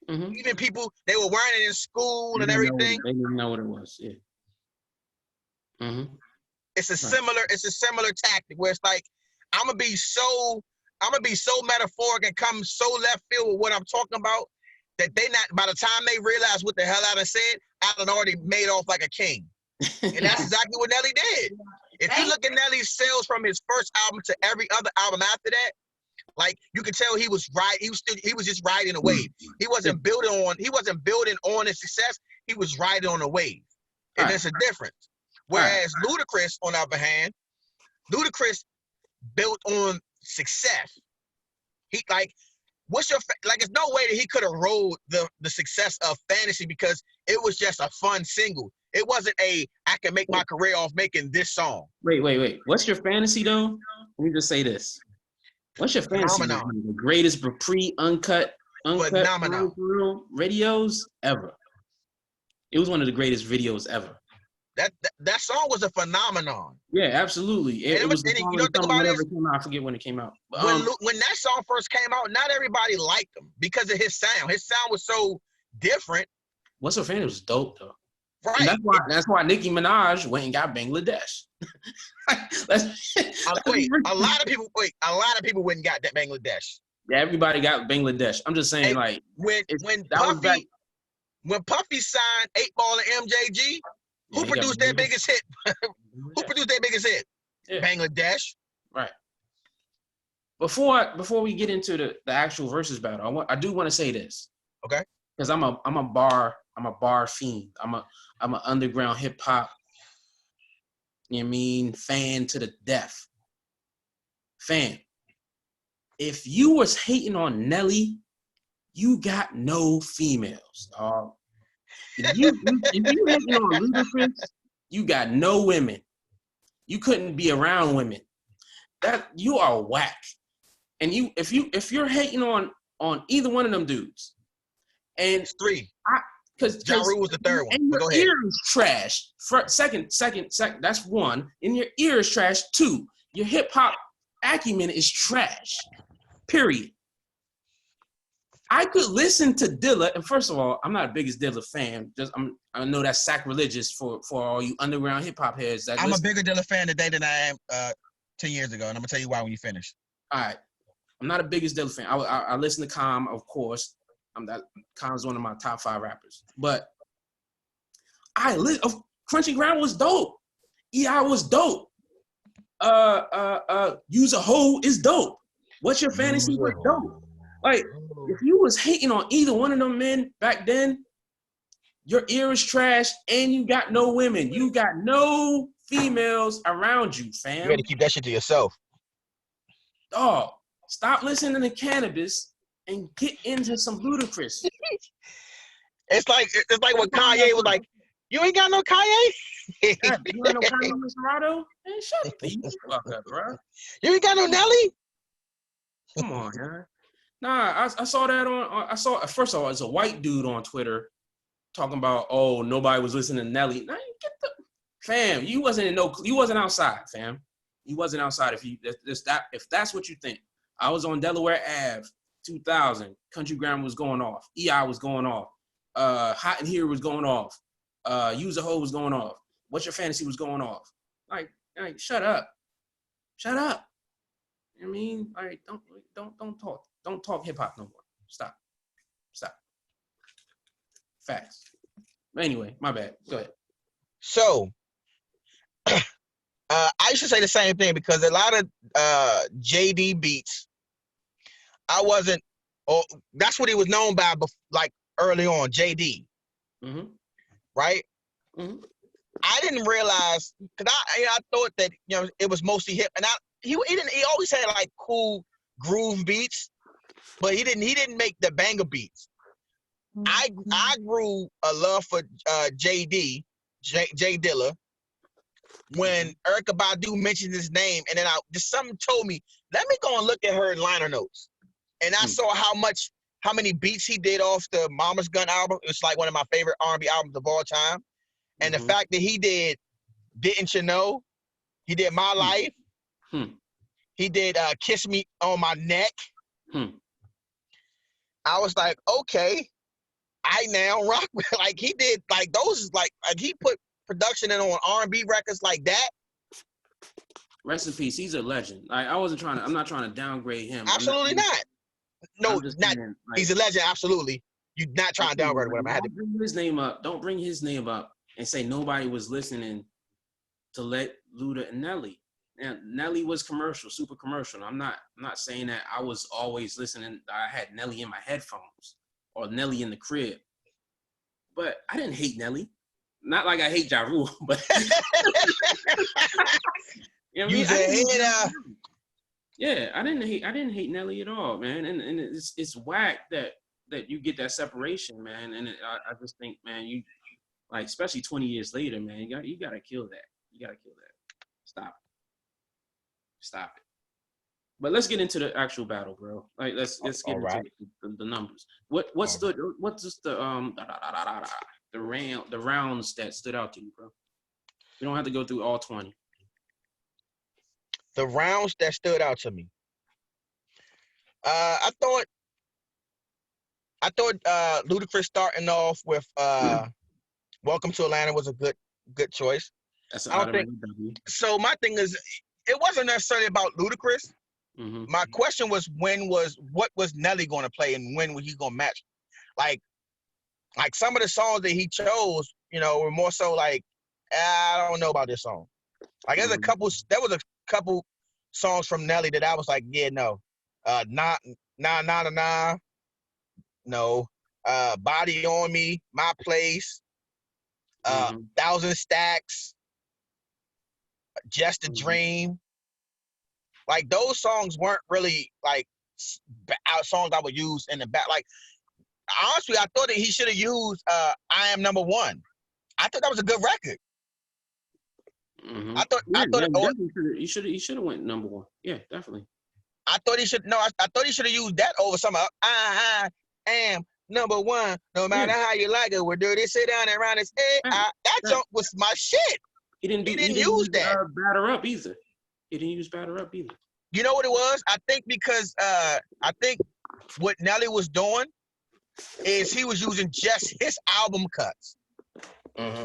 Even people, they were wearing it in school and everything. They didn't know what it was, yeah. It's a similar tactic where it's like, I'm gonna be so metaphoric and come so left field with what I'm talking about that by the time they realize what the hell I done said, I done already made off like a king. And that's exactly what Nelly did. If you look at Nelly's sales from his first album to every other album after that, like you could tell he was just riding a wave. He wasn't building on his success. He was riding on a wave. And there's a difference. Whereas Ludicrous, on the other hand, Ludicrous built on success. He there's no way that he could have rode the success of Fantasy because it was just a fun single. It wasn't I can make my career off making this song. Wait. What's your fantasy though? Let me just say this. What's your fantasy? The greatest uncut radios ever. It was one of the greatest videos ever. That song was a phenomenon. Yeah, absolutely. It was think about it. I forget when it came out. When that song first came out, not everybody liked him because of his sound. His sound was so different. What's Your Fantasy was dope though. Right. And that's why Nicki Minaj went and got Bangladesh. A lot of people went and got that Bangladesh. Yeah, everybody got Bangladesh. I'm just saying, when Puffy signed 8 Ball and MJG, who produced their biggest hit? Who produced their biggest hit? Yeah. Bangladesh. Right. Before we get into the actual versus battle, I do want to say this. Okay. Because I'm a bar fiend. I'm an underground hip hop, fan to the death. Fan. If you was hating on Nelly, you got no females, dog. If you hating on Ludicrous, you got no women. You couldn't be around women. That you are whack. And if you're hating on either one of them dudes, and it's 3. Because Ja Rule was the third one. And your ear is trash. Second. That's 1. And your ear is trash. 2. Your hip hop acumen is trash. Period. I could listen to Dilla, and first of all, I'm not the biggest Dilla fan. I know that's sacrilegious for all you underground hip hop heads. I'm a bigger Dilla fan today than I am 10 years ago, and I'm gonna tell you why when you finish. All right, I'm not the biggest Dilla fan. I listen to Calm, of course. Calm's one of my top 5 rappers, but Crunchy Ground was dope. EI was dope. Use a Hoe is dope. What's Your Fantasy was dope. Like, if you was hating on either one of them men back then, your ear is trash and you got no women. You got no females around you, fam. You got to keep that shit to yourself. Dog, stop listening to Cannabis and get into some Ludicrous. It's like when Kanye was like, "You ain't got no Kanye." You ain't no Kanye Mr. Man, shut the fuck up, bro. You ain't got no Nelly. Come on, man. Nah, I saw that first of all, it's a white dude on Twitter talking about, oh, nobody was listening to Nelly. Nah, get the fam. You wasn't outside, fam. You wasn't outside. If that's what you think. I was on Delaware Ave, 2000. Country Grammar was going off. EI was going off. Hot in Here was going off. Use a Hoe was going off. What's Your Fantasy was going off. Like, shut up. Shut up. I mean, like, don't talk hip hop no more. Stop. Facts. But anyway, my bad. Go ahead. So, I used to say the same thing because a lot of JD beats, I wasn't. Or that's what he was known by, like early on, JD. Mm-hmm. Right. Mm-hmm. I didn't realize because I thought that it was mostly hip, and he always had like cool groove beats, but he didn't make the banger beats. I grew a love for Jay Dilla when Erykah Badu mentioned his name, and then something told me, let me go and look at her liner notes, and I saw how many beats he did off the Mama's Gun album. It's like one of my favorite R&B albums of all time. And the fact that he did Didn't You Know? He did My Life. He did Kiss Me on My Neck. I was like, okay, I now rock with, like, he did like those, like he put production in on R&B records like that. Rest in peace. He's a legend. Like, I'm not trying to downgrade him. Absolutely not. No, not saying, like, he's a legend. Absolutely. You're not trying to downgrade him. Don't bring his name up. Don't bring his name up and say nobody was listening to Let Luda and Nelly. And Nelly was commercial, super commercial. I'm not saying that I was always listening. I had Nelly in my headphones or Nelly in the crib. But I didn't hate Nelly. Not like I hate Ja Rule, but you know what I mean? Yeah, I didn't hate Nelly at all, man. And it's whack that you get that separation, man. And I just think, man, you like, especially 20 years later, man, you gotta kill that. You gotta kill that. Stop it. But let's get into the actual battle, bro. Like, let's get into the numbers. What's the rounds that stood out to you, bro? We don't have to go through all 20. The rounds that stood out to me. I thought Ludicrous starting off with Welcome to Atlanta was a good choice. That's an automatic W. So my thing is, it wasn't necessarily about Ludicrous. Mm-hmm. My question was, what was Nelly going to play and when was he going to match? Like some of the songs that he chose, were more so like, I don't know about this song. Like there was a couple songs from Nelly that I was like, yeah, no. No. Body on Me, My Place, 1,000 Stacks, Just a Dream. Like, those songs weren't really like songs I would use in the back. Like, honestly, I thought that he should have used I Am Number One. I thought that was a good record. Mm-hmm. I thought he should have went number one. Yeah, definitely. I thought he should have used that over some I Am Number One. No matter how you like it, we're dirty. Sit down and round his head. That junk was my shit. He didn't use that. Batter Up either. He didn't use Batter Up either. You know what it was? I think because I think what Nelly was doing is he was using just his album cuts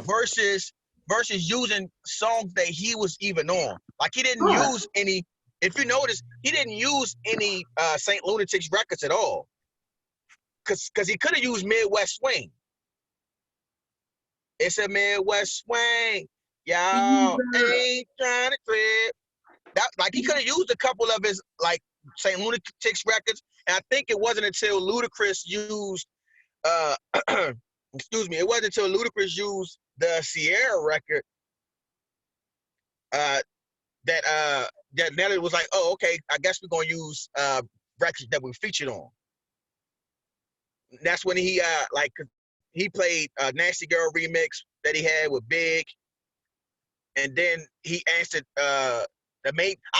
versus using songs that he was even on. Like, he didn't use any. If you notice, he didn't use any St. Lunatics records at all. Because he could have used Midwest Swing. It's a Midwest Swing. Y'all ain't trying to trip. Like, he could have used a couple of his, like, St. Lunatics records. And I think it wasn't until Ludacrous used, it wasn't until Ludacrous used the Sierra record that Nelly was like, oh, okay, I guess we're going to use records that we featured on. That's when he played a Nasty Girl remix that he had with Big. And then he answered I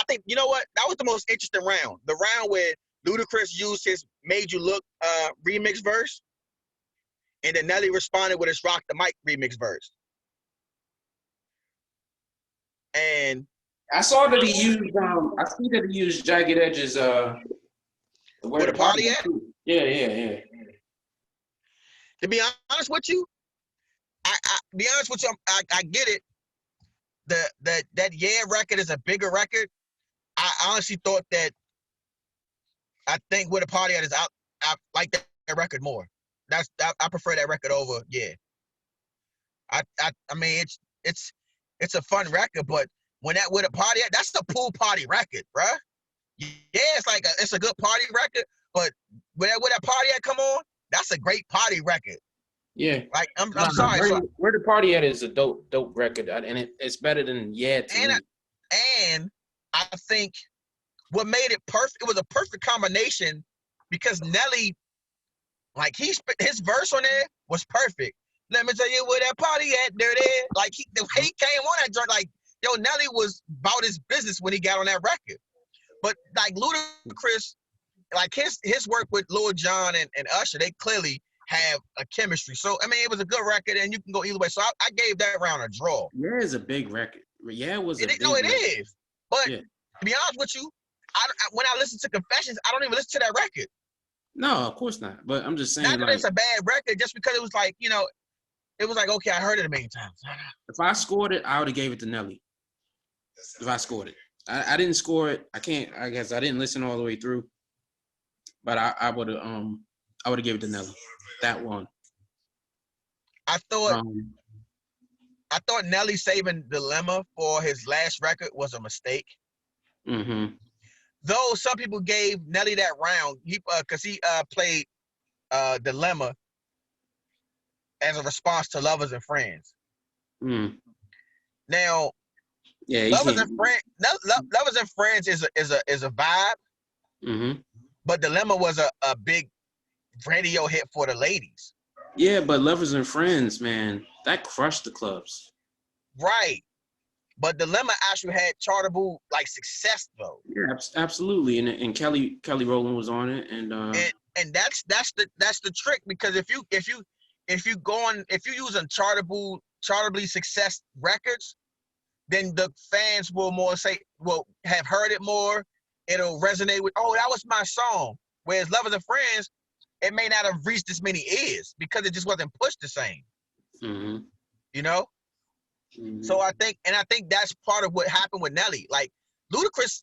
think, you know what? That was the most interesting round. The round where Ludacrous used his "Made You Look" remix verse, and then Nelly responded with his "Rock the Mic" remix verse. And I saw that he used I see that he used Jagged Edge's where the party at? Yeah. To be honest with you, I get it. That Yeah record is a bigger record. I honestly thought that. I think where the party at is I like that record more. I prefer that record over Yeah. I mean it's a fun record, but when that where the party at, that's a pool party record, bruh. Yeah, it's like it's a good party record, but where that party at come on, that's a great party record. Yeah. Like I'm sorry. Where the party at is a dope record, and it's better than Yeah to me. And I think what made it perfect, it was a perfect combination because Nelly, like his verse on there was perfect. Let me tell you where that party at, there. Like the way he came on that joint, like yo, Nelly was about his business when he got on that record. But like Ludacris, like his work with Lil Jon and Usher, they clearly have a chemistry. So I mean, it was a good record, and you can go either way. So I gave that round a draw. Yeah, is a big record. Yeah, it was a big No, it record. is. But to be honest with you, when I listen to Confessions, I don't even listen to that record. No, of course not. But I'm just saying, not that it's a bad record, just because it was like, you know, it was like, okay, I heard it a million times. If I scored it, I would have gave it to Nelly. If I scored it, I didn't score it. I guess I didn't listen all the way through. But I would have gave it to Nelly. That one. I thought Nelly saving Dilemma for his last record was a mistake. Mm-hmm. Though some people gave Nelly that round, because he played Dilemma as a response to Lovers and Friends. Mm. Now, yeah, Lovers and Friends is a vibe. Mm-hmm. But Dilemma was a big radio hit for the ladies. Yeah, but Lovers and Friends, man, that crushed the clubs. Right. But Dilemma actually had chartable like success though. Yeah, absolutely. And Kelly Rowland was on it, and that's the trick, because if you using chartably success records, then the fans will have heard it more. It'll resonate with, oh, that was my song. Whereas Lovers and Friends, it may not have reached as many ears because it just wasn't pushed the same. Mm-hmm. You know? Mm-hmm. So I think that's part of what happened with Nelly. Like Ludacris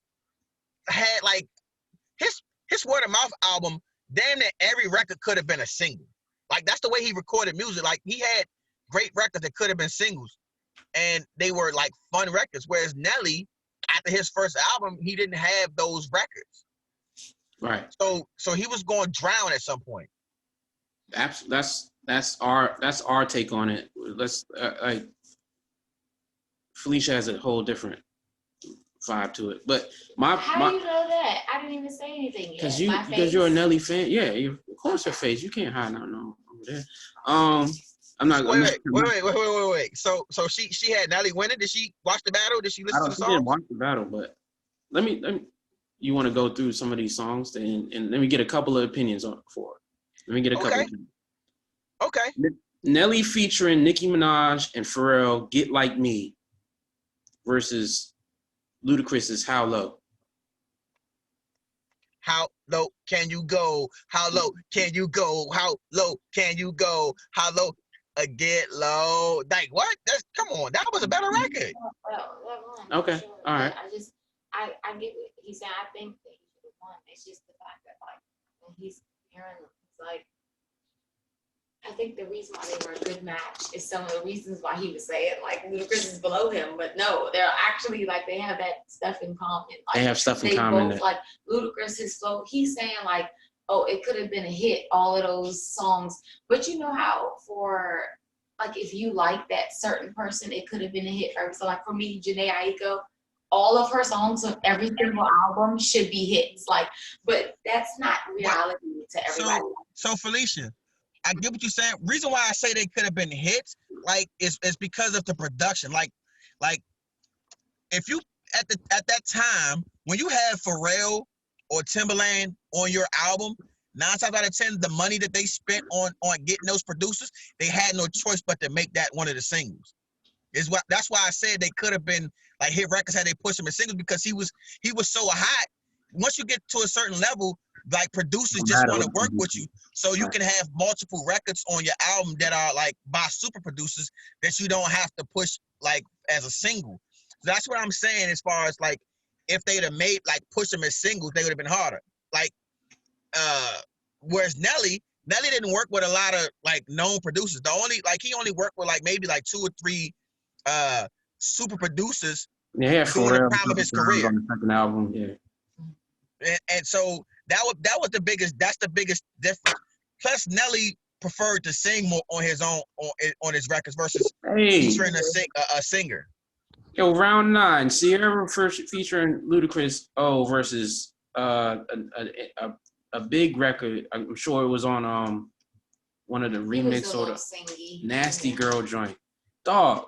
had like his word of mouth album, damn near every record could have been a single. Like that's the way he recorded music. Like he had great records that could have been singles, and they were like fun records. Whereas Nelly, after his first album, he didn't have those records. Right. So he was going to drown at some point. That's our take on it. Let's like Felicia has a whole different vibe to it. But how do you know that? I didn't even say anything yet. Because you're a Nelly fan. Yeah, of course her face. You can't hide nothing over there. I'm not. Wait. So she had Nelly winning. Did she watch the battle? Did she listen to the song? I didn't watch the battle, but let me. You want to go through some of these songs and let me get a couple of opinions for it. Let me get a couple. Okay. Nelly featuring Nicki Minaj and Pharrell, "Get Like Me," versus Ludacris's "How Low." How low can you go? How low can you go? How low can you go? How low? Get low. Like what? Come on. That was a better record. Okay. All right. I get what he's saying. I think that he should have won. It's just the fact that like when he's hearing them, it's like I think the reason why they were a good match is some of the reasons why he was saying like Ludacris is below him, but no, they're actually like they have that stuff in common. Like, they have stuff in common. Both, like Ludacris, his flow. He's saying like, oh, it could have been a hit, all of those songs, but you know how for like if you like that certain person, it could have been a hit for. So like for me, Jhené Aiko, all of her songs on every single album should be hits. Like, but that's not reality to everybody. So Felicia, I get what you're saying. Reason why I say they could have been hits, like, is because of the production. Like, if you at that time when you had Pharrell or Timberland on your album, 9 times out of 10, the money that they spent on getting those producers, they had no choice but to make that one of the singles. That's why I said they could have been like hit records had they pushed him in singles, because he was so hot. Once you get to a certain level, like producers just want to work with you, so you can have multiple records on your album that are like by super producers that you don't have to push like as a single. So that's what I'm saying, as far as like if they'd have made like push them as singles, they would have been harder. Like whereas Nelly didn't work with a lot of like known producers. He only worked with like maybe like 2 or 3 super producers during the prime of his career on the second album. and so that's the biggest difference. Plus Nelly preferred to sing more on his own on his records versus featuring a singer. Yo, round 9, Sierra first featuring Ludicrous versus a big record. I'm sure it was on one of the remix or the Nasty Girl joint. Dog,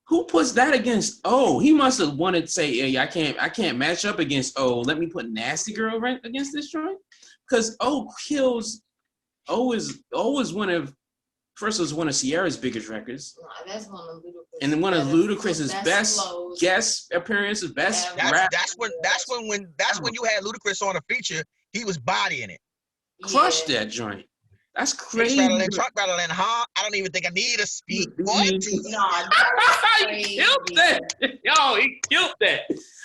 who puts that against O? He must have wanted to say, hey, I can't match up against O. Let me put Nasty Girl right against this joint. Because O is one of Sierra's biggest records. No, that's one of Ludicrous. And one of Ludacris's best guest appearances, best rap. That's when you had Ludacris on a feature, he was bodying it. Crushed that joint. That's crazy. Truck rattling, huh? I don't even think I need a speak. What? No, he killed that. Yo, he killed that.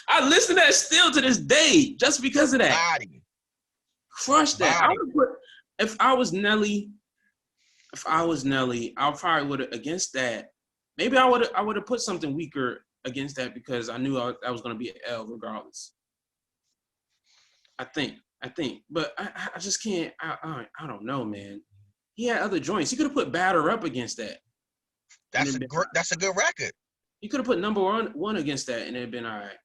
I listen to that still to this day, just because of that. Body. Crushed that. If I was Nelly, I probably would have against that. Maybe I would have put something weaker against that, because I knew that was going to be an L regardless. I think, but I just can't. I don't know, man. He had other joints. He could have put Batter Up against that. That's a good record. He could have put number one against that, and it'd been all right.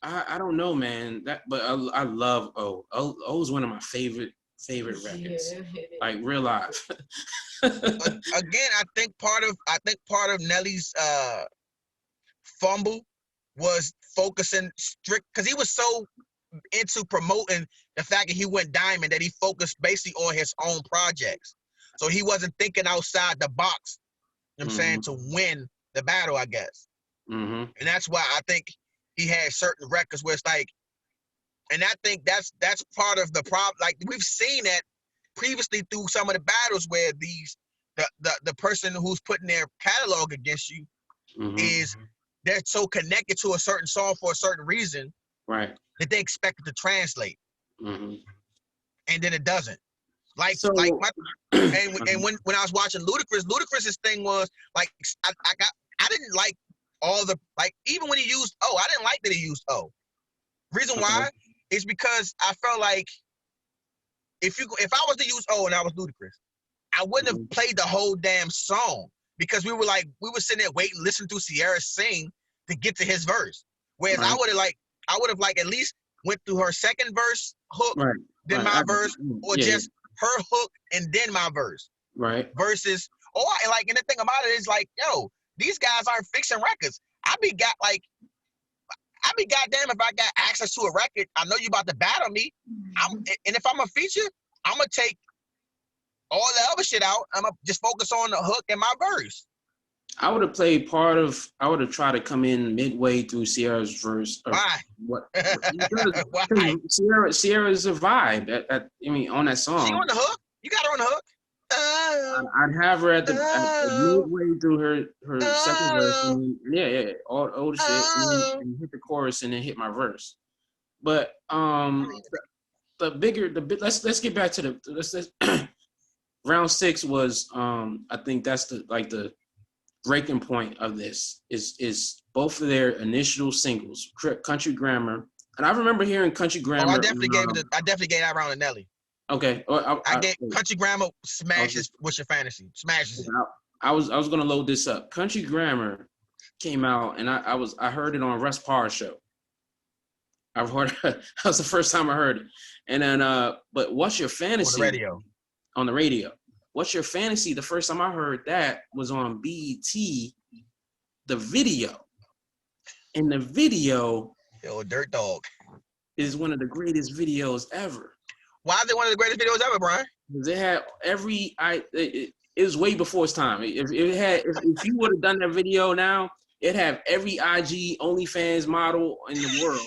I don't know, man. But I love O. O is one of my favorite records, like real life. Again, I think part of Nelly's fumble was focusing strict, because he was so into promoting the fact that he went diamond that he focused basically on his own projects. So he wasn't thinking outside the box, you know what I'm saying, to win the battle, I guess. And that's why I think he had certain records where it's like, and I think that's part of the problem. Like, we've seen that previously through some of the battles where the person who's putting their catalog against you is they're so connected to a certain song for a certain reason, right, that they expect it to translate, and then it doesn't. Like when I was watching Ludacris's thing was like I didn't like all the, like, even when he used O, I didn't like that he used O. Reason why is because I felt like if I was to use O and I was Ludacris, I wouldn't have played the whole damn song, because we were sitting there waiting, listening to Sierra sing to get to his verse. Whereas I would have at least went through her second verse hook, then my verse, or just her hook and then my verse. Right. Versus, and the thing about it is like, yo, these guys aren't fixing records. I'd be goddamn if I got access to a record. I know you about to battle me. And if I'm a feature, I'm gonna take all the other shit out. I'm gonna just focus on the hook and my verse. I would have played I would have tried to come in midway through Sierra's verse. Why? What? Why? Sierra's a vibe. On that song. She on the hook? You got her on the hook? I'd have her at the midway through her second verse. And all the shit, and hit the chorus, and then hit my verse. But let's get back to the round 6 was I think that's the breaking point of this is both of their initial singles, Country Grammar, and I remember hearing Country Grammar. I definitely gave that round to Nelly. Okay, I gave Country Grammar smashes What's Your Fantasy, smashes it. I was gonna load this up. Country Grammar came out, and I heard it on Russ Parr's show. That was the first time I heard it, and then but What's Your Fantasy on the radio. What's Your Fantasy? The first time I heard that was on BET, the video. In the video, Yo, Dirt Dog. is one of the greatest videos ever. Why is it one of the greatest videos ever, Brian? Because it had it was way before its time. If you would have done that video now, it'd have every IG OnlyFans model in the world.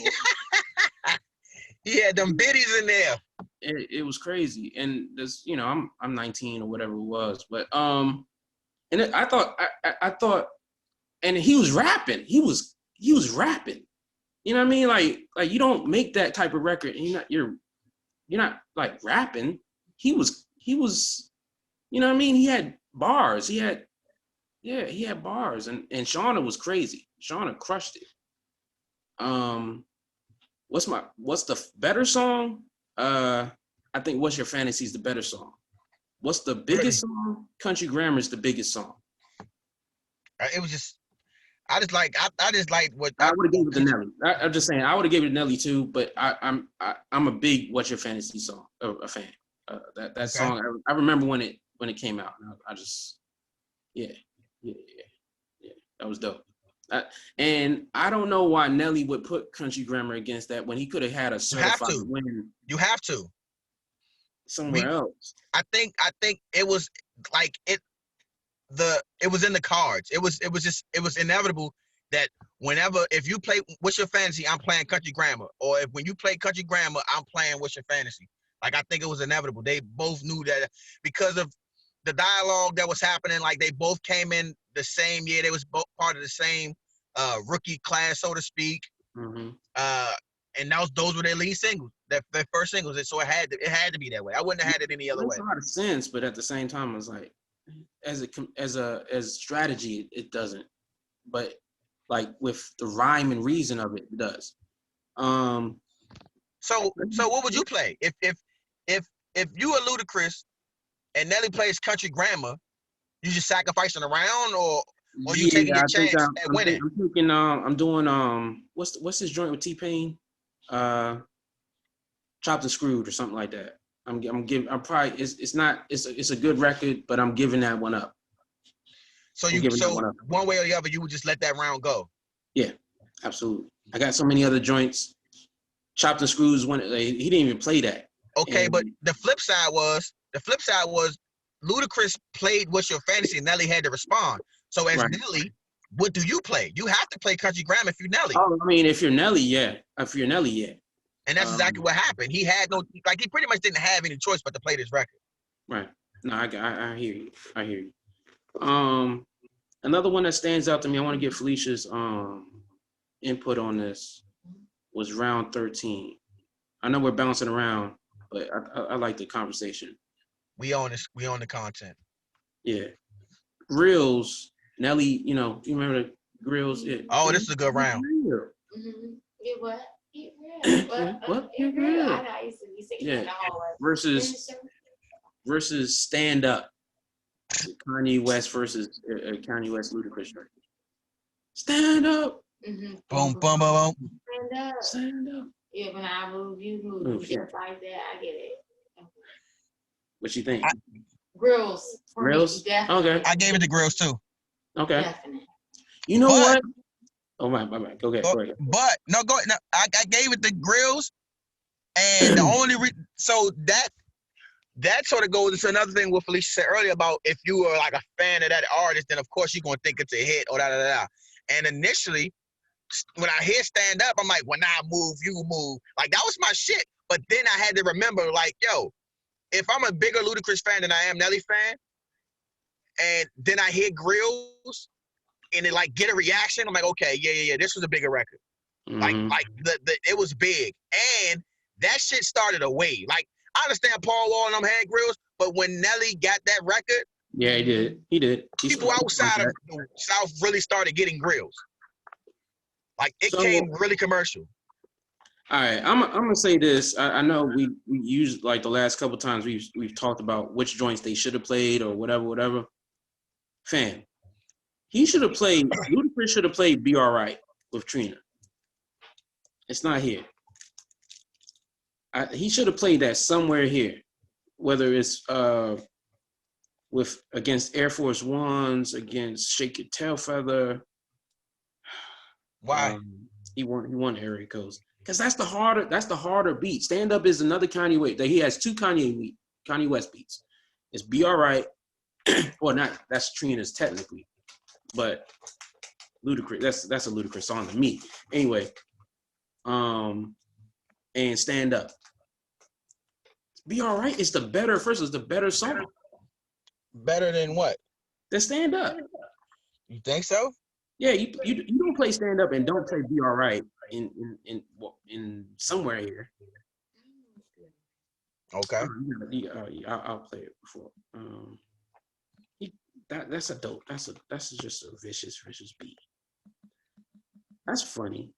He had them biddies in there. It was crazy. And this, you know, I'm 19 or whatever it was, but I thought, and he was rapping. He was rapping. You know what I mean? Like you don't make that type of record and you're not like rapping. He was, you know what I mean? He had bars. He had bars. And Shauna was crazy. Shauna crushed it. What's the better song? I think What's Your Fantasy is the better song. What's the biggest song? Country Grammar is the biggest song. It was just, I just like what I would have gave it to Nelly. I'm just saying I would have gave it to Nelly too, but I'm a big What's Your Fantasy song, a fan. That song I remember when it came out. I just yeah, that was dope. And I don't know why Nelly would put Country Grammar against that when he could have had a certified win. You have to somewhere else. I think it was like it was in the cards. It was inevitable that if you play What's Your Fantasy, I'm playing Country Grammar, or when you play Country Grammar, I'm playing What's Your Fantasy. Like I think it was inevitable. They both knew that because of the dialogue that was happening. Like they both came in the same year. They was both part of the same rookie class, so to speak. Mm-hmm. And those were their lead singles, their first singles. So it had to be that way. I wouldn't have had it any other way. It makes a lot of sense, but at the same time, I was like, as strategy, it doesn't. But like with the rhyme and reason of it, it does. So what would you play if you were Ludicrous and Nelly plays Country Grammar? You just sacrificing a round, or you taking your chance at winning? I'm doing what's his joint with T-Pain? Chopped and Screwed or something like that. I'm probably it's a good record, but I'm giving that one up. So one way or the other, you would just let that round go. Yeah, absolutely. I got so many other joints. Chopped and Screwed is one. He didn't even play that. Okay, but the flip side was Ludicrous played What's Your Fantasy, and Nelly had to respond. So as Nelly, what do you play? You have to play Country Grammar if you're Nelly. Oh, I mean, if you're Nelly, yeah. And that's exactly what happened. He had he pretty much didn't have any choice but to play this record. Right. No, I hear you. Another one that stands out to me, I want to get Felicia's input on this, was Round 13. I know we're bouncing around, but I like the conversation. We own this. We own the content. Yeah. Grills, Nelly, you remember the Grills? Yeah. Oh, this is a good round. Mm-hmm. It what? What? It real. I used to be singing in the hallway. Versus Stand Up. Kanye West versus Kanye West Ludicrous. Stand up. Mm-hmm. Boom, boom, boom, boom. Stand up. Yeah, when I move, you move. Just like that. I get it. What you think? Grills. Grills? Okay. I gave it to Grills too. Okay. Definitely. You know what? Oh my. Go ahead. But no, go ahead. No, I gave it to Grills, and the only so that sort of goes into another thing what Felicia said earlier about if you were like a fan of that artist, then of course you're gonna think it's a hit or da. And initially, when I hear Stand Up, I'm like, when I move, you move. Like that was my shit. But then I had to remember, like, yo, if I'm a bigger Ludicrous fan than I am Nelly fan, and then I hear Grills and it like get a reaction, I'm like, okay, yeah, this was a bigger record. Mm-hmm. Like it was big. And that shit started a wave. Like, I understand Paul Wall and them had Grills, but when Nelly got that record, yeah, he did. People outside of the South really started getting Grills. Like it came really commercial. All right, I'm gonna say this. I know we used like the last couple times we've talked about which joints they should have played or whatever. Fam, he should have played. Ludacris should have played "Be Alright" with Trina. It's not here. He should have played that somewhere here, whether it's against Air Force Ones, against Shake Your Tail Feather. Why? He won Area Coast. Because that's the harder beat. Stand Up is another Kanye West. He has two Kanye West beats. It's Be Alright. Well, not that's Trina's technically, but Ludicrous. That's a Ludicrous song to me. Anyway, and Stand Up. Be Alright is the better song. Better than what? The Stand Up. You think so? Yeah, you don't play Stand Up and don't play Be Alright in somewhere here. Okay. I'll play it before. That's a dope. That's just a vicious beat. That's funny.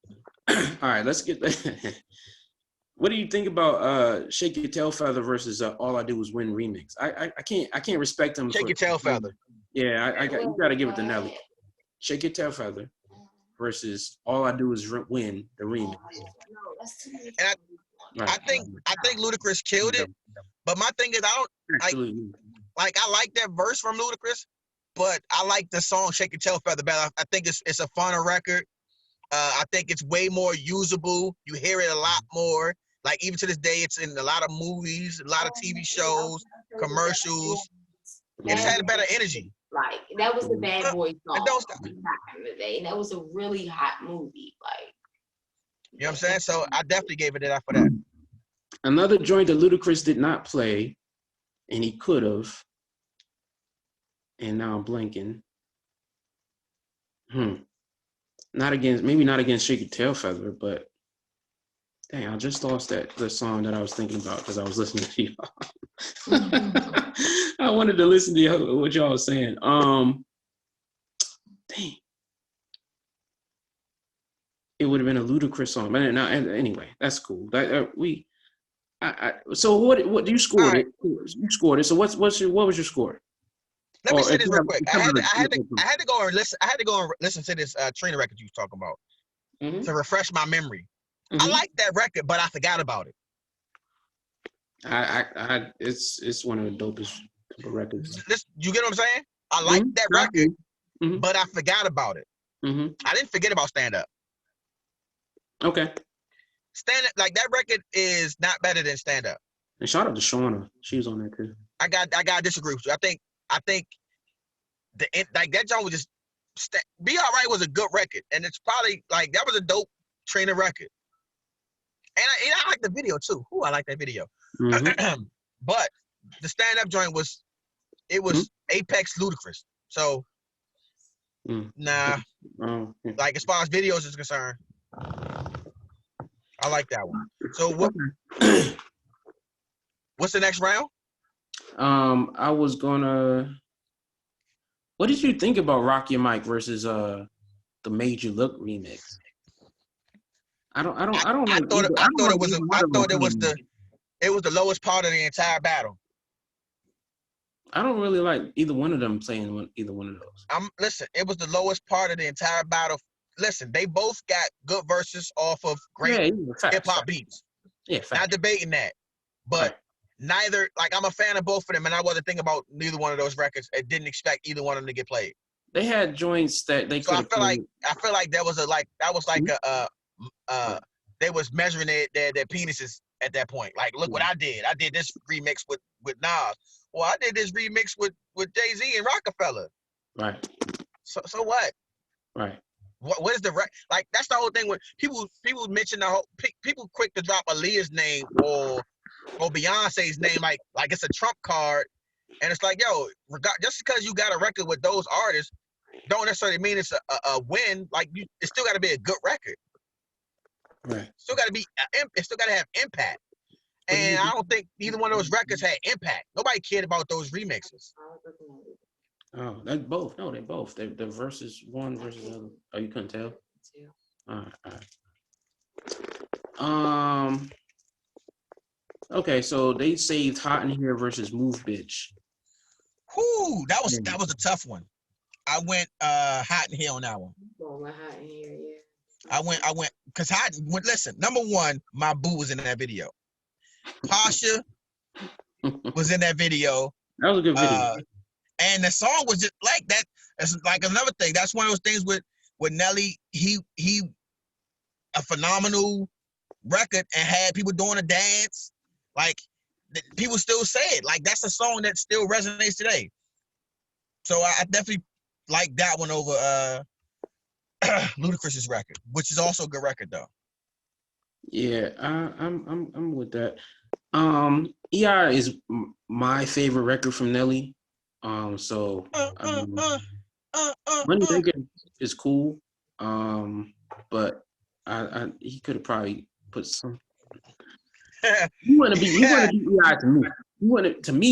All right, let's get that. What do you think about Shake Your Tail Feather versus All I Do Is Win remix? I can't respect him. Shake Your Tail Feather. Yeah, you gotta give it to Nelly. Shake Your Tail Feather versus All I Do Is Win the remix. And I think Ludacris killed it, but my thing is I like that verse from Ludacris, but I like the song Shake Your Tail Feather better. I think it's a funner record. I think it's way more usable. You hear it a lot more. Like even to this day, it's in a lot of movies, a lot of TV shows, commercials. It just had a better energy. Like that was the Bad Boy song back in the day, and that was a really hot movie. Like, you know what I'm saying? So I definitely gave it that for that. Another joint that Ludacris did not play, and he could have. And now I'm blanking. Maybe not against Shake Your Tail Feather, but dang, I just lost the song that I was thinking about because I was listening to y'all. I wanted to listen to what y'all was saying. Dang. It would have been a Ludicrous song. But anyway, that's cool. So what do you scored it? You scored it. So what was your score? Let me say this real quick. I had to go and listen. I had to go and listen to this Trina record you was talking about to refresh my memory. I like that record, but I forgot about it. It's one of the dopest records. You get what I'm saying? I like that record, but I forgot about it. I didn't forget about Stand Up. Okay. Stand Up, like that record is not better than Stand Up. And shout out to Shauna. She was on there too. I got to disagree with you. I think that song was just Be Alright was a good record, and it's probably like that was a dope Trina record. And I like the video too. Ooh, I like that video. But the Stand Up joint was Apex Ludicrous. So nah, like as far as videos is concerned, I like that one. So what's the next round? I was gonna. What did you think about Rock Your Mic versus the Major Look remix? I thought it was the lowest part of the entire battle. I don't really like either one of them playing either one of those. Listen, it was the lowest part of the entire battle. Listen, they both got good verses off of great hip hop beats. Yeah, not debating that, but neither. Like I'm a fan of both of them, and I wasn't thinking about neither one of those records. I didn't expect either one of them to get played. They had joints that they. So I feel like that was they was measuring their penises at that point. Like, look what I did. I did this remix with Nas. Well, I did this remix with Jay-Z and Rockefeller. Right. So what? Right. What is the like? That's the whole thing. When people mention the whole people quick to drop Aaliyah's name or Beyonce's name like it's a trump card, and it's like, yo, just because you got a record with those artists, don't necessarily mean it's a win. Like it's still got to be a good record. Right. Still got to be. It still got to have impact. And I don't think either one of those records had impact. Nobody cared about those remixes. Oh, that's both. No, they both. The versus one versus the other. Oh, you couldn't tell? All right. Okay, so they saved Hot in Here versus Move Bitch. Whoo, that was a tough one. I went Hot in Here on that one. Hot in Here, yeah. I went because listen, number one, my boo was in that video. Pasha was in that video. That was a good video. And the song was just like that. It's like another thing. That's one of those things with Nelly. He a phenomenal record and had people doing a dance. Like, people still say it. Like, that's a song that still resonates today. So I definitely like that one over Ludacrous's record, which is also a good record though. Yeah, I'm with that. EI is my favorite record from Nelly. So Moneymaker is cool. But I he could have probably put some. You want to beat EI to me.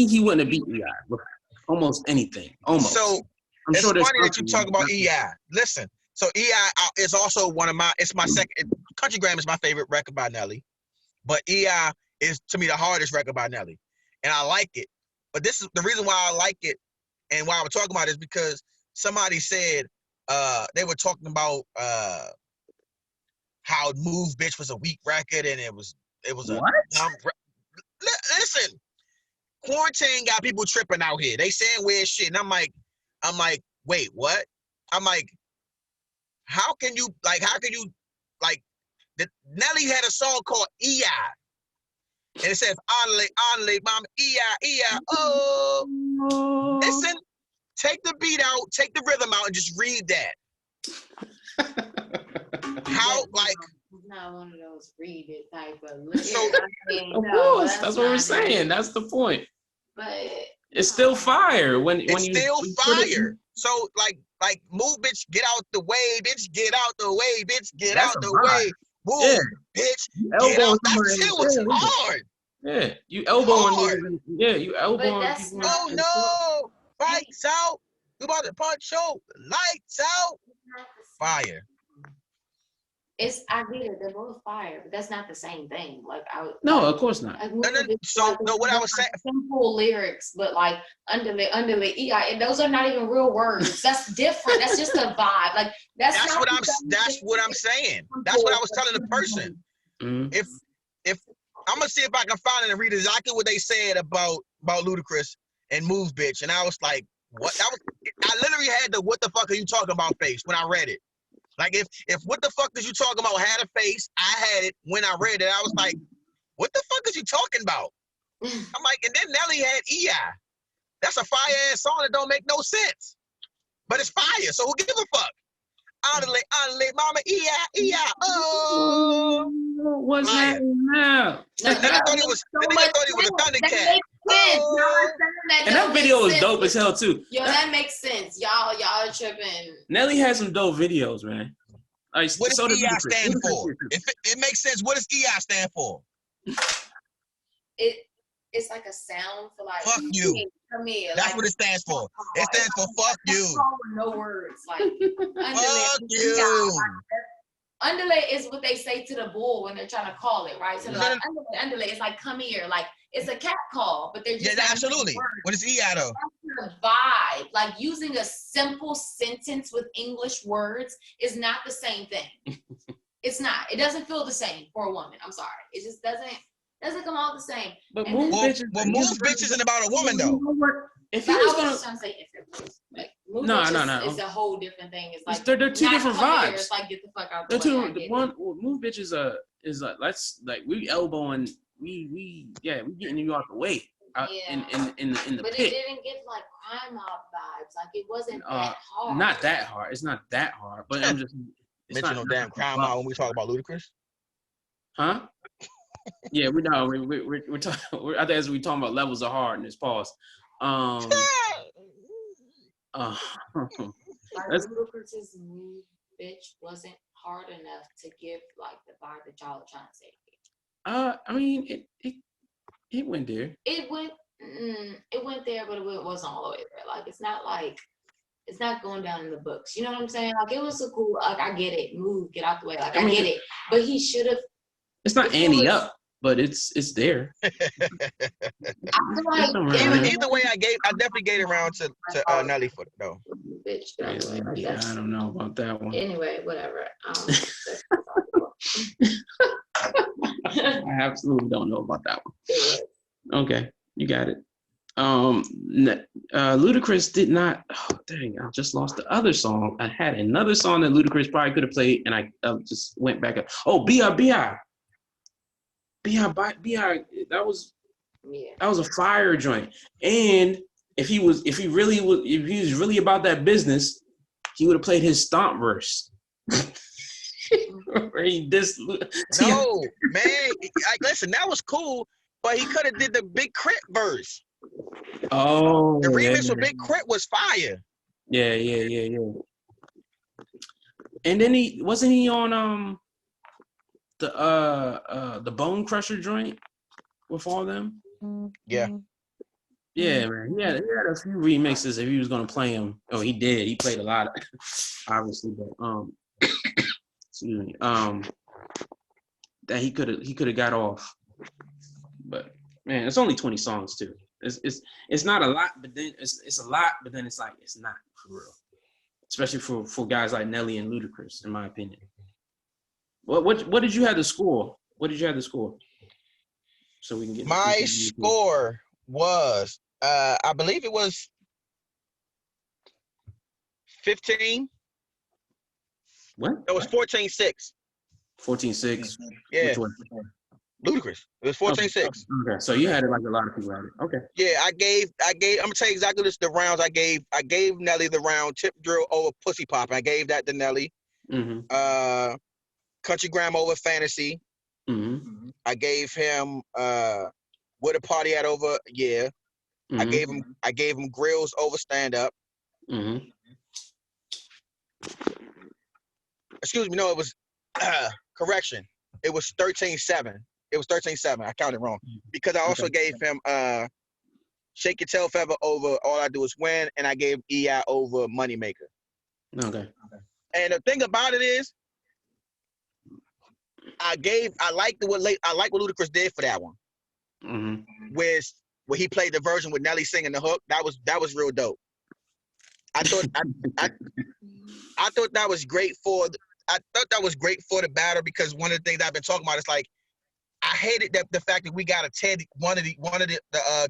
He wouldn't have beat EI with almost anything. Almost. So I'm it's sure funny that you talk about EI. Listen, so EI is also it's my second. Countrygram is my favorite record by Nelly, but EI is to me the hardest record by Nelly, and I like it. But this is the reason why I like it, and why I'm talking about it is because somebody said they were talking about how Move Bitch was a weak record, and it was what? Listen, quarantine got people tripping out here. They saying weird shit, and I'm like, wait, what? I'm like, how can you like Nelly had a song called EI, and it says Anle, mama, EI, oh. Listen, take the beat out, take the rhythm out, and just read that. How like. Not one of those read it type of. So, of course, that's what we're saying. That's the point. But it's still fire when it's you still fire. So like move, bitch, get out the way, bitch, get out the way, bitch, get out the way. Move, bitch, get out. That shit was hard. Yeah, you elbowing. Yeah, you elbowing people. Oh no, lights out. We about to punch show. Lights out. Fire. I get it. They're both fire, but that's not the same thing. No, of course not. What I was saying, simple lyrics, but like underlay, EI, and those are not even real words. That's different. That's just a vibe. Like that's what I'm saying. That's what I was telling the person. Mm-hmm. If I'm gonna see if I can find it and read exactly what they said about Ludicrous and Move Bitch, and I was like, what? I literally had the "what the fuck are you talking about" face when I read it. Like if "what the fuck is you talking about" had a face, I had it when I read it. I was like, what the fuck is you talking about? I'm like, and then Nelly had EI. That's a fire ass song that don't make no sense. But it's fire, so who gives a fuck? Anle, mama, EI, oh. What's happening now? Then I thought it was a Thundercat. And that video was dope as hell too. Yo, that makes sense. Y'all are tripping. Nelly has some dope videos, man. Like, what does EI stand for? If it makes sense, what does EI stand for? It's like a sound for like. Fuck you. Come here. That's like, what it stands for. It stands for fuck you. No words. Like fuck you. Underlay is what they say to the bull when they're trying to call it, right? So like underlay is like come here, like it's a cat call, but they're just absolutely. What is EI though? That's the vibe. Like using a simple sentence with English words is not the same thing. It's not. It doesn't feel the same for a woman. I'm sorry. It just doesn't come out the same. But Move Bitch isn't about a woman though. If he was gonna say if it was like no. It's a whole different thing. It's like they're two different vibes. It's like get the fuck out the way. Move Bitch is let's like we elbowing we getting you out the way in the but pit. It didn't get like crime mob vibes. Like it wasn't that hard. Not that hard. It's not that hard. But I'm just mention no damn crime mob when we talk about Ludicrous. Huh? Yeah, we know. We're talking. I think as we talking about levels of hardness. Pause. Ludicrous's Move Bitch wasn't hard enough to give like the vibe that y'all are trying to say. I mean, it went there. It went there, but it wasn't all the way there. Like it's not going down in the books. You know what I'm saying? Like it was a cool. Like I get it. Move, get out the way. Like I get it. But he should have. It's not Annie up, but it's there. I feel like either way, I definitely gave it around to Nelly for it though. Bitch, I don't know about that one. Anyway, whatever. I absolutely don't know about that one. Okay, you got it. Ludicrous did not. Oh, dang! I just lost the other song. I had another song that Ludicrous probably could have played, and I just went back up. Oh, B.I. That was a fire joint. And if he was really about that business, he would have played his stomp verse. Where he dissed. No, man. Like, listen, that was cool, but he could have did the Big Crit verse. Oh, the remix with Big Crit was fire. Yeah. And then he wasn't he on the Bone Crusher joint with all them? Yeah. Yeah, man. He had a few remixes if he was gonna play them. Oh, he did. He played a lot, obviously, but excuse me. That he could have got off. But man, it's only 20 songs too. It's not a lot, but then it's a lot, but then it's like it's not for real. Especially for guys like Nelly and Ludacris, in my opinion. What did you have to score? What did you have to score? So we can get my score was I believe it was 15. What? It was 14-6. 14-6. Yeah. Which one? Ludicrous. It was 14-6. Okay. So you had it like a lot of people had it. Okay. Yeah, I gave. I'm gonna tell you exactly the rounds I gave. I gave Nelly the round Tip Drill over Pussy Pop. I gave that to Nelly. Mm-hmm. Country Gram over Fantasy. Mm-hmm. I gave him Where the Party At over Yeah. Mm-hmm. I gave him Grills over Stand Up. Mm-hmm. Excuse me, no, it was correction. It was 13-7. It was 13-7. I counted wrong. Because I also gave him Shake Your Tail Feather over All I Do Is Win, and I gave EI over Moneymaker. Okay. And the thing about it is, I like what Ludacris did for that one. Mm-hmm. Where he played the version with Nelly singing the hook. That was real dope. I thought that was great for the battle, because one of the things I've been talking about is like, I hated that the fact that we got to tear one of the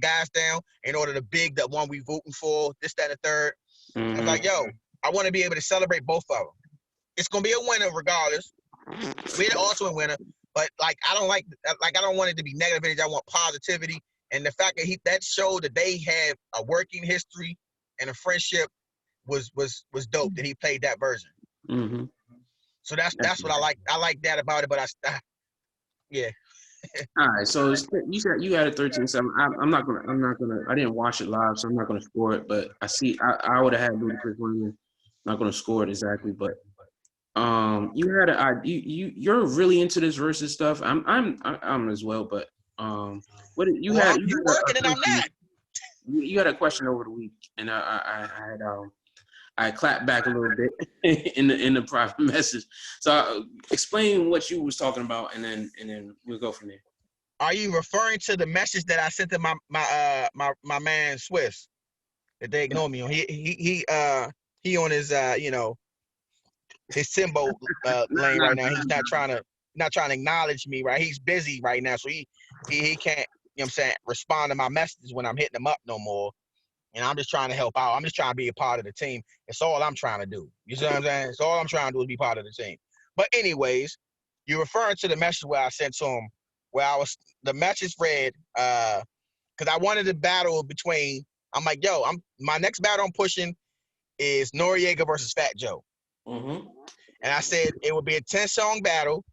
guys down in order to big the one we voting for, this, that, and the third. Mm-hmm. I'm like, yo, I want to be able to celebrate both of them. It's gonna be a winner regardless. We're the ultimate winner, but like I don't want it to be negative energy. I want positivity, and the fact that that showed that they have a working history and a friendship was dope. That he played that version. Mm-hmm. So that's what I like. I like that about it. But yeah. All right, so you said you had a 13-7. I'm not gonna. I didn't watch it live, so I'm not gonna score it. But I would have had Ludacris winning. I'm not gonna score it exactly, but you had you're really into this versus stuff. I'm as well, but what did you had? You working and I'm not. You had a question over the week, and I clapped back a little bit in the private message. So explain what you was talking about, and then we'll go from there. Are you referring to the message that I sent to my man Swiss that they ignore me on? He on his his Simbo lane right now. He's not trying to acknowledge me, right? He's busy right now, so he can't, what I'm saying, respond to my messages when I'm hitting him up no more. And I'm just trying to help out. I'm just trying to be a part of the team. It's all I'm trying to do. You see what I'm saying? It's all I'm trying to do is be part of the team. But anyways, you're referring to the message where I sent to him, where the message read, because I wanted to battle between, I'm like, yo, my next battle I'm pushing is Noriega versus Fat Joe. Mm-hmm. And I said it would be a 10-song battle,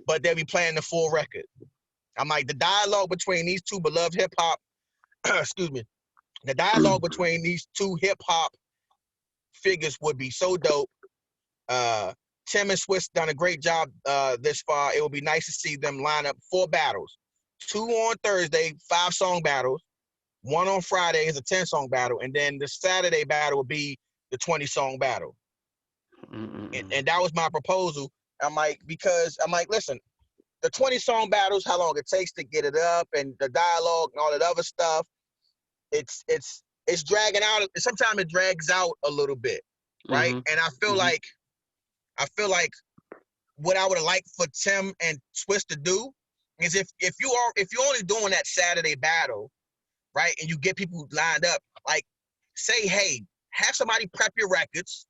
but they'll be playing the full record. I'm like, the dialogue between these two beloved hip-hop, excuse me, the dialogue between these two hip-hop figures would be so dope. Tim and Swiss done a great job this far. It would be nice to see them line up 4 battles. 2 on Thursday, 5-song battles. 1 on Friday is a 10-song battle. And then the Saturday battle would be the 20-song battle. And that was my proposal. I'm like, listen, the 20-song battles, how long it takes to get it up, and the dialogue and all that other stuff, it's dragging out. Sometimes it drags out a little bit, right? And I feel like what I would have liked for Tim and Swiss to do is if you're only doing that Saturday battle, right, and you get people lined up, like, say, hey, have somebody prep your records,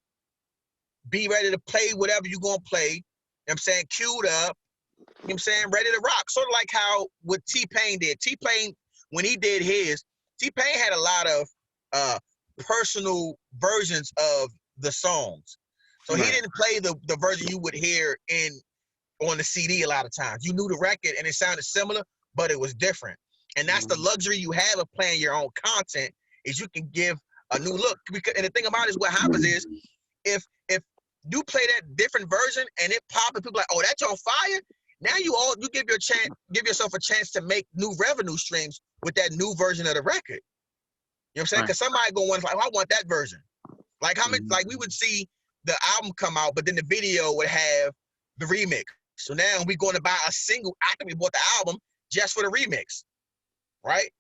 be ready to play whatever you're gonna play. You know what I'm saying? Queued up. You know what I'm saying? Ready to rock. Sort of like how what T-Pain did. T-Pain, when he did his, T-Pain had a lot of personal versions of the songs. So he didn't play the version you would hear on the CD a lot of times. You knew the record and it sounded similar, but it was different. And that's the luxury you have of playing your own content, is you can give a new look. And the thing about it is, what happens is, if you play that different version and it pop and people like, oh, that's on fire. Now you give yourself a chance to make new revenue streams with that new version of the record. You know what I'm saying? Because somebody gonna want, like, oh, I want that version. Like how many, like we would see the album come out, but then the video would have the remix. So now we going to buy a single after we bought the album just for the remix, right?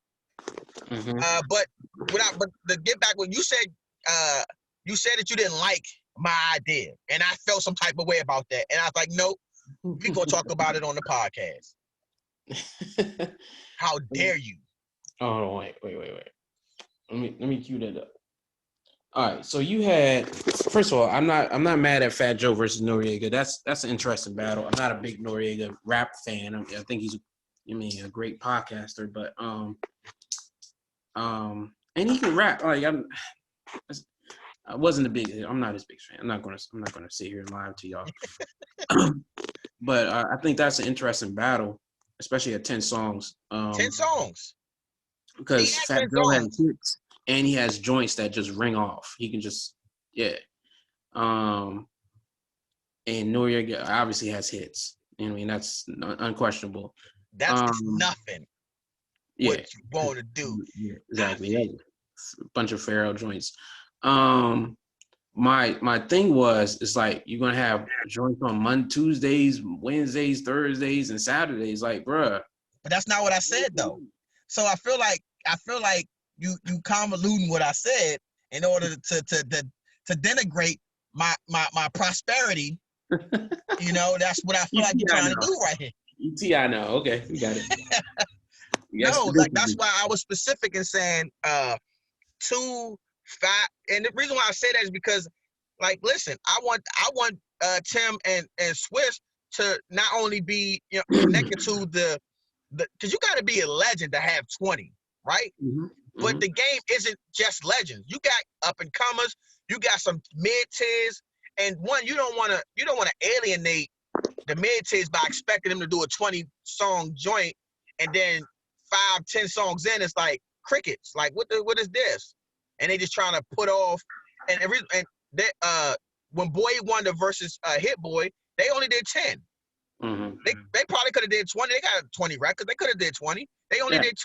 But to get back when you said that you didn't like my idea, and I felt some type of way about that, and I was like, nope, we gonna talk about it on the podcast. How dare you? Oh, wait. Let me cue that up. All right, so you had, first of all, I'm not mad at Fat Joe versus Noriega. That's an interesting battle. I'm not a big Noriega rap fan. I think he's, a great podcaster, but and he can rap. Like I wasn't a big. I'm not his big fan. I'm not gonna sit here and lie to y'all. But I think that's an interesting battle, especially at 10 songs. 10 songs. Because Fat Joe has hits and he has joints that just ring off. He can just, and Noriega obviously has hits. I mean, that's unquestionable. That's nothing. What you want to do? Yeah, exactly. Yeah. A bunch of Pharaoh joints. My thing it's like you're gonna have joints on Monday, Tuesdays, Wednesdays, Thursdays, and Saturdays. Like, bruh. But that's not what I said though. So I feel like you convoluting what I said in order to denigrate my prosperity. That's what I feel like you're trying to do right here. I know. Okay, we got it. No, like that's why I was specific in saying 2, 5, and the reason why I say that is because, like, listen, I want Tim and Swiss to not only be connected to the because you got to be a legend to have 20, right? But the game isn't just legends. You got up and comers, you got some mid tiers, and you don't want to alienate the mid tiers by expecting them to do a 20-song joint, and then 5, 10 songs in, it's like crickets. Like what is this? And they just trying to put off. And when Boy Wonder versus Hit Boy, they only did 10. They probably could have did 20. They got 20 records. They could have did 20. They only did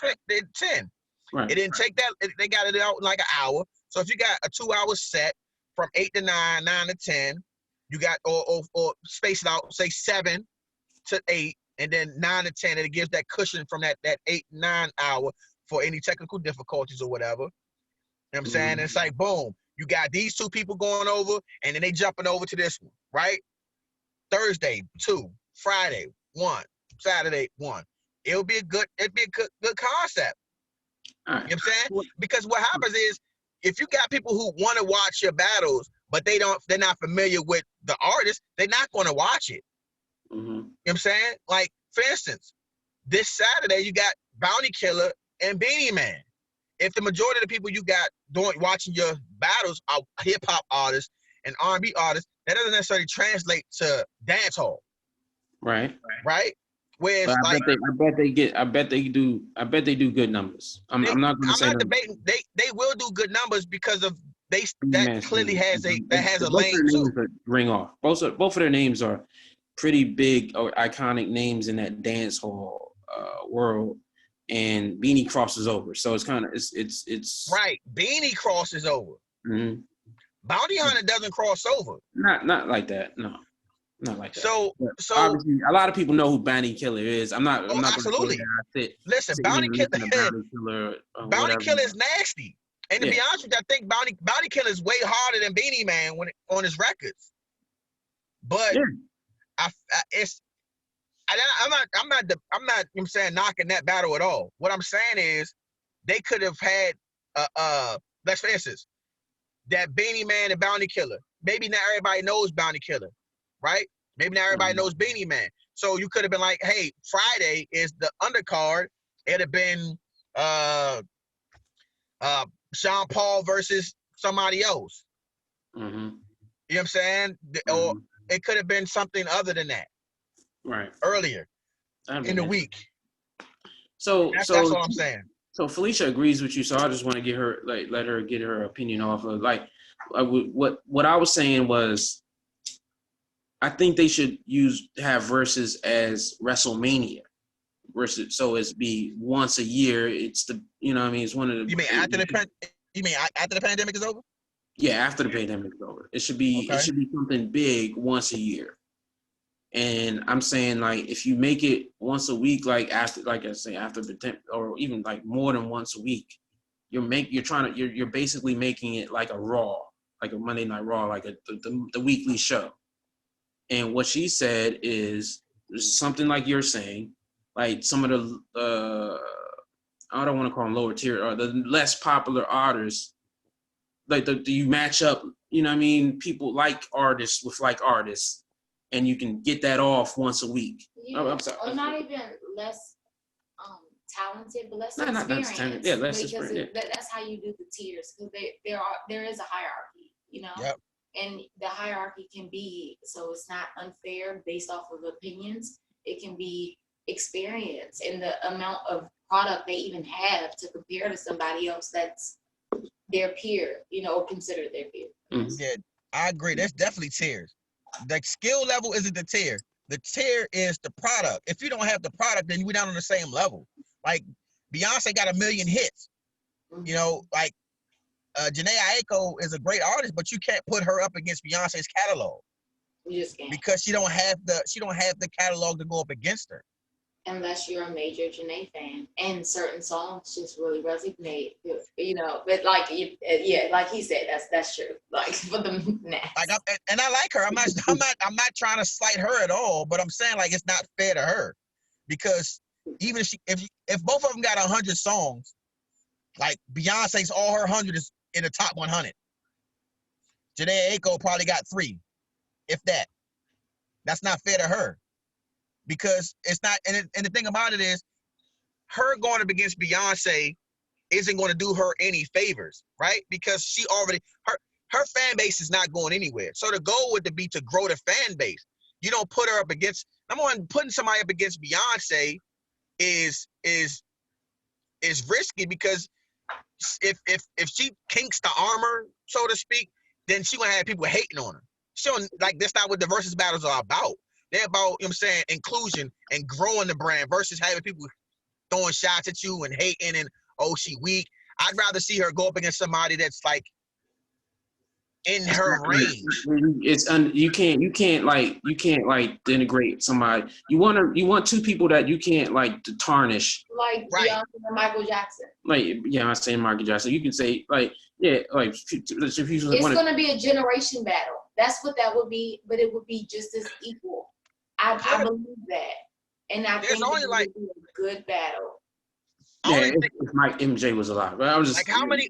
10. Right. It didn't take that. They got it out in like an hour. So if you got a 2-hour set from 8 to 9, 9 to 10, you got or space it out, say 7 to 8, and then 9 to 10, and it gives that cushion from that 8-9 hour for any technical difficulties or whatever. You know what I'm saying? And it's like, boom, you got these 2 people going over, and then they jumping over to this one, right? Thursday, 2, Friday, 1, Saturday, 1. It'd be a good concept. You know what I'm saying? Because what happens is, if you got people who want to watch your battles, but they're not familiar with the artist, they're not going to watch it. You know what I'm saying? Like, for instance, this Saturday, you got Bounty Killer and Beanie Man. If the majority of the people you got watching your battles are hip-hop artists and R&B artists, that doesn't necessarily translate to dancehall. Right? Whereas, I bet they do good numbers. I'm not going to say I'm not debating. They will do good numbers because of that clearly has a lane too. Ring off. Both of their names are pretty big or iconic names in that dance hall world, and Beanie crosses over. So it's kind of it's right. Beanie crosses over. Bounty Hunter doesn't cross over. Not like that. No. Not like that. So obviously, a lot of people know who Bounty Killer is. I'm not absolutely. Listen, Bounty Killer is nasty. And to be honest with you, I think Bounty Killer is way harder than Beanie Man on his records. But I'm not knocking that battle at all. What I'm saying is they could have had let's for instance, that Beanie Man and Bounty Killer. Maybe not everybody knows Bounty Killer, right? Maybe not everybody knows Beanie Man. So you could have been like, hey, Friday is the undercard. It'd have been Sean Paul versus somebody else. Mm-hmm. You know what I'm saying? Or it could have been something other than that. Right. Earlier in the week. So that's all I'm saying. So Felicia agrees with you. So I just want to get her, let her get her opinion off of what I was saying was, I think they should have verses as WrestleMania versus, so it's be once a year. It's the, you know what I mean? It's one of the. You mean after the pandemic is over? Yeah, after the pandemic is over. It should be something big once a year. And I'm saying, like, if you make it once a week, like after, like I say, after the, or even like more than once a week, you're basically making it like a Raw, like a Monday Night Raw, like the weekly show. And what she said is something like you're saying, like some of the I don't want to call them lower tier, or the less popular artists, like you match up, you know what I mean? People like artists with like artists, and you can get that off once a week. Yeah, I'm sorry. Or not even less talented, but less experienced. Yeah, less experienced. That's how you do the tiers, because there is a hierarchy, you know? Yep. And the hierarchy can be, so it's not unfair based off of opinions. It can be experience and the amount of product they even have to compare to somebody else that's their peer, you know, or considered their peer. Mm-hmm. Yeah, I agree. There's definitely tiers. The skill level isn't the tier. The tier is the product. If you don't have the product, then we're not on the same level. Like Beyonce got 1 million hits. You know, like Jhené Aiko is a great artist, but you can't put her up against Beyonce's catalog. You just can't. Because she don't have the catalog to go up against her. Unless you're a major Jhené fan, and certain songs just really resonate, you know. But like, yeah, like he said, that's true. Like for the like, and I like her. I'm not trying to slight her at all. But I'm saying, like, it's not fair to her, because even if both of them got 100 songs, like Beyonce's all her 100 is in the top 100. Jhené Aiko probably got 3, if that. That's not fair to her. Because it's not, and the thing about it is, her going up against Beyonce isn't going to do her any favors, right? Because she already, her fan base is not going anywhere. So the goal would be to grow the fan base. You don't put her up against, number one, putting somebody up against Beyonce is risky, because if she kinks the armor, so to speak, then she gonna have people hating on her. She don't, like, that's not what the versus battles are about. They're about, you know what I'm saying, inclusion and growing the brand versus having people throwing shots at you and hating and, oh, she weak. I'd rather see her go up against somebody that's like in her range. You can't denigrate somebody. You want two people that you can't like to tarnish. Like Beyonce and Michael Jackson. Like, yeah, I'm saying Michael Jackson. You can say like, yeah, like it's gonna be a generation battle. That's what that would be, but it would be just as equal. I believe that, and I think it would be a good battle. Yeah, if Mike MJ was alive, but I was just how many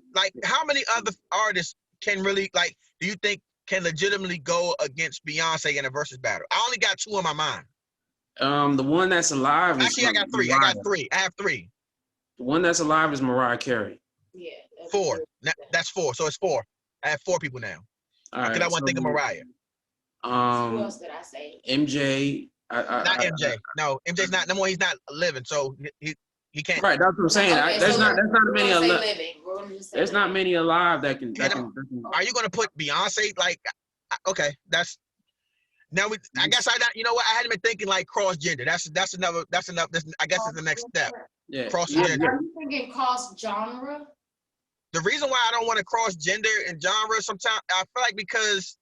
other artists can really, like, do you think can legitimately go against Beyonce in a versus battle? I only got 2 in my mind. The one that's alive. Actually, I got 3. I have 3. The one that's alive is Mariah Carey. Yeah. 4. That's 4. So it's 4. I have 4 people now. Because I want to think of Mariah. Who else did I say? MJ. Not MJ. No, MJ's not. No more. He's not living, so he can't. Right. That's what I'm saying. Okay, there's not many alive. There's not living. many alive that can. Are you gonna put Beyonce like? Okay, that's. Now I guess you know what? I hadn't been thinking like cross gender. That's another. I guess it's the next step. Yeah. Cross gender. Are you thinking cross genre? The reason why I don't want to cross gender and genre sometimes, I feel like, because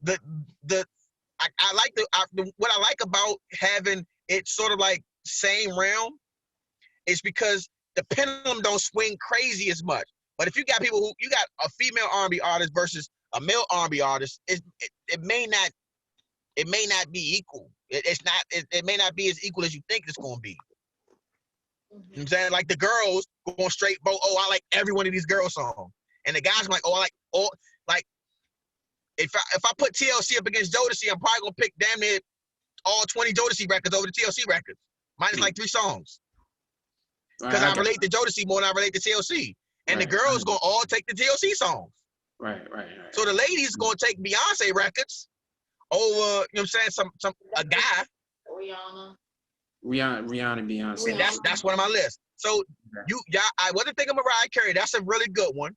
what I like about having it sort of like same realm is because the pendulum don't swing crazy as much. But if you got people you got a female R&B artist versus a male R&B artist, it may not be equal. It may not be as equal as you think it's going to be. You know what I'm saying? Like the girls going straight, I like every one of these girl songs. And the guys like, like if I put TLC up against Jodeci, I'm probably gonna pick damn near all 20 Jodeci records over the TLC records. Minus like 3 songs. Because I relate to Jodeci more than I relate to TLC. And the girls gonna all take the TLC songs. Right. So the ladies gonna take Beyonce records over, you know what I'm saying, a guy. Rihanna, Beyonce. And that's one of my list. So I wasn't thinking Mariah Carey. That's a really good one.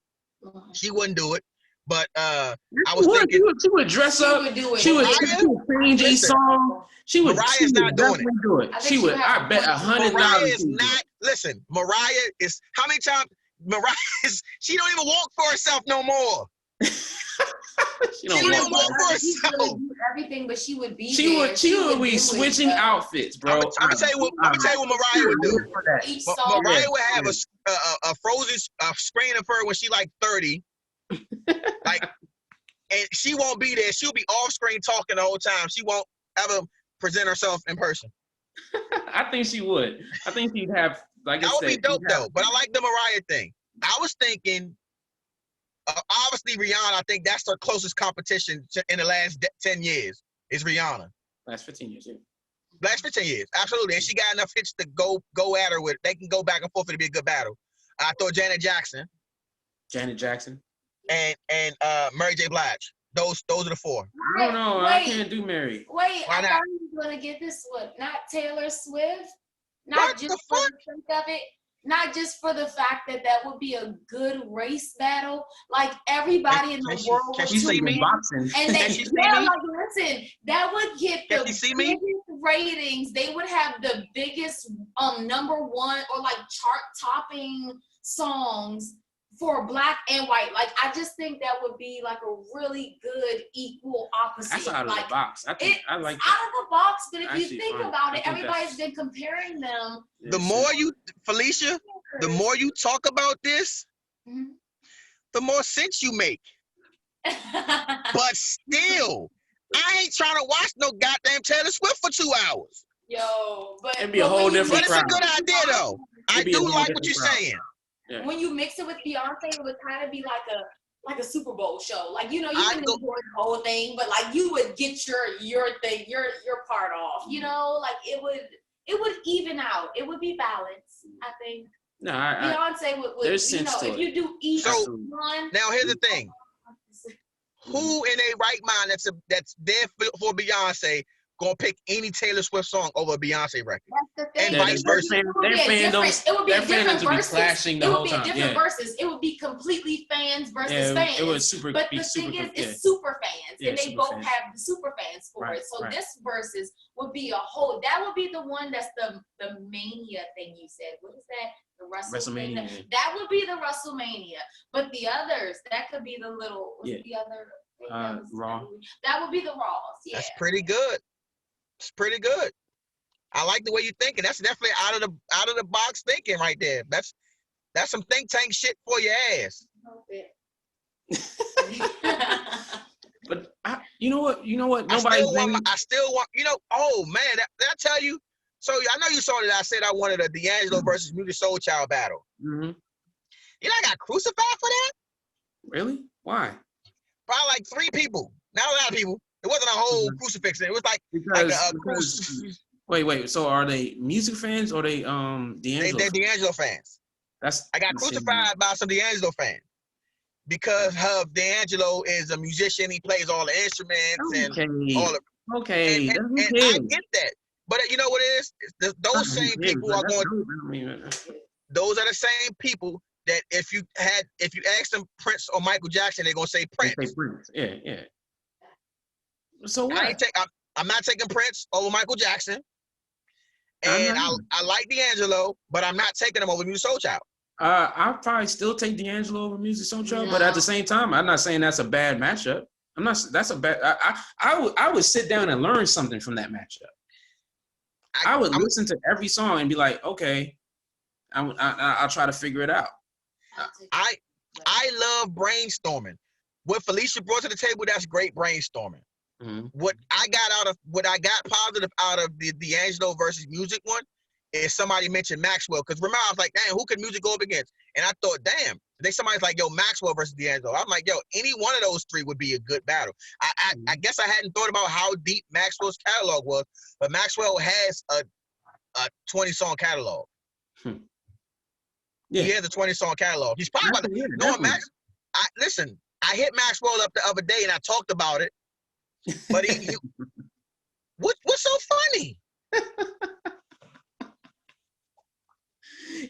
She wouldn't do it. But I was thinking she would dress up. She would change a song. Mariah's not doing it. Do it. She would. I bet 100,000. Mariah is not. Listen, Mariah is how many times? Mariah is. She don't even walk for herself no more. she don't walk for herself. Do everything, but she would be. She would be switching outfits, bro. I'm gonna tell you what Mariah would do. Mariah would have a frozen screen of her when she like 30. Like, and she won't be there. She'll be off screen talking the whole time. She won't ever present herself in person. I think she would. I think she'd have like that would be dope though. But I like the Mariah thing. I was thinking, obviously Rihanna. I think that's her closest competition in the last 10 years is Rihanna. Last 15 years, yeah. Last 15 years, absolutely. And she got enough hits to go at her with. They can go back and forth. It'll be a good battle. I thought Janet Jackson. And Mary J. Blige. Those are the 4. I don't know. I can't do Mary. Wait, I thought you were gonna get this one. Not Taylor Swift. Not just for the sake of it. Not just for the fact that would be a good race battle. Like everybody in the world. Can she see me boxing? And then listen, that would get the biggest ratings. They would have the biggest #1 or like chart-topping songs for black and white. Like I just think that would be like a really good equal opposite. That's out of the box. I think I like out of the box, but if you think about it, everybody's been comparing them. The more you, Felicia, the more you talk about this, the more sense you make. But still, I ain't trying to watch no goddamn Taylor Swift for 2 hours. Yo, but it'd be a whole different crowd. But it's a good idea though. I do like what you're saying. Yeah. When you mix it with Beyonce, it would kind of be like a Super Bowl show. Like, you know, you can enjoy the whole thing, but like you would get your thing, your part off. You know, like it would even out. It would be balanced, I think. No, Beyonce would there's you sense know, to if it. you do each one. Now here's the thing. Who in a right mind that's there for Beyonce gonna pick any Taylor Swift song over a Beyonce record? That's the thing. And vice versa. It would be a different versus. Clashing the whole time. It would be a different versus. It would be completely fans versus fans. It was super. But the thing is, it's super fans, and they both fans. have the super fans for it. So this versus would be a whole. That would be the one that's the mania thing you said. What is that? The WrestleMania. That would be the WrestleMania. But the others, that could be the little. What's the other? Raw. That would be the Raws. Yeah. That's pretty good. It's pretty good. I like the way you're thinking. That's definitely out of the box thinking right there. That's some think tank shit for your ass. But you know what? I still want. You know. Oh man, did I tell you? So I know you saw that I said I wanted a D'Angelo versus Musiq Soul Child battle. Mm-hmm. You know I got crucified for that. Really? Why? Probably like 3 people. Not a lot of people. It wasn't a whole crucifix. It was like a crucifix. Wait. So are they Musiq fans or they D'Angelo? They're D'Angelo fans. I got crucified by some D'Angelo fans because of D'Angelo is a musician. He plays all the instruments and all of. Okay. And I get that, but you know what it is? Those same people are going. Those are the same people that if you ask them Prince or Michael Jackson, they're gonna say Prince. They say Prince. Yeah. So what? I'm not taking Prince over Michael Jackson, and I like D'Angelo, but I'm not taking him over Musiq Soul Child. I'll probably still take D'Angelo over Musiq Soul Child, but at the same time, I'm not saying that's a bad matchup. I'm not. That's a bad. I would sit down and learn something from that matchup. I would listen to every song and be like, okay, I'll try to figure it out. I love brainstorming. What Felicia brought to the table, that's great brainstorming. Mm-hmm. What I got positive out of the D'Angelo versus Musiq one if somebody mentioned Maxwell, because remember I was like, damn, who could Musiq go up against? And I thought, damn, then somebody's like, yo, Maxwell versus D'Angelo. I'm like, yo, any one of those three would be a good battle. I guess I hadn't thought about how deep Maxwell's catalog was, but Maxwell has a 20-song catalog. Yeah. He has a 20-song catalog. He's probably about to, knowing Max. Listen, I hit Maxwell up the other day and I talked about it, but what's so funny?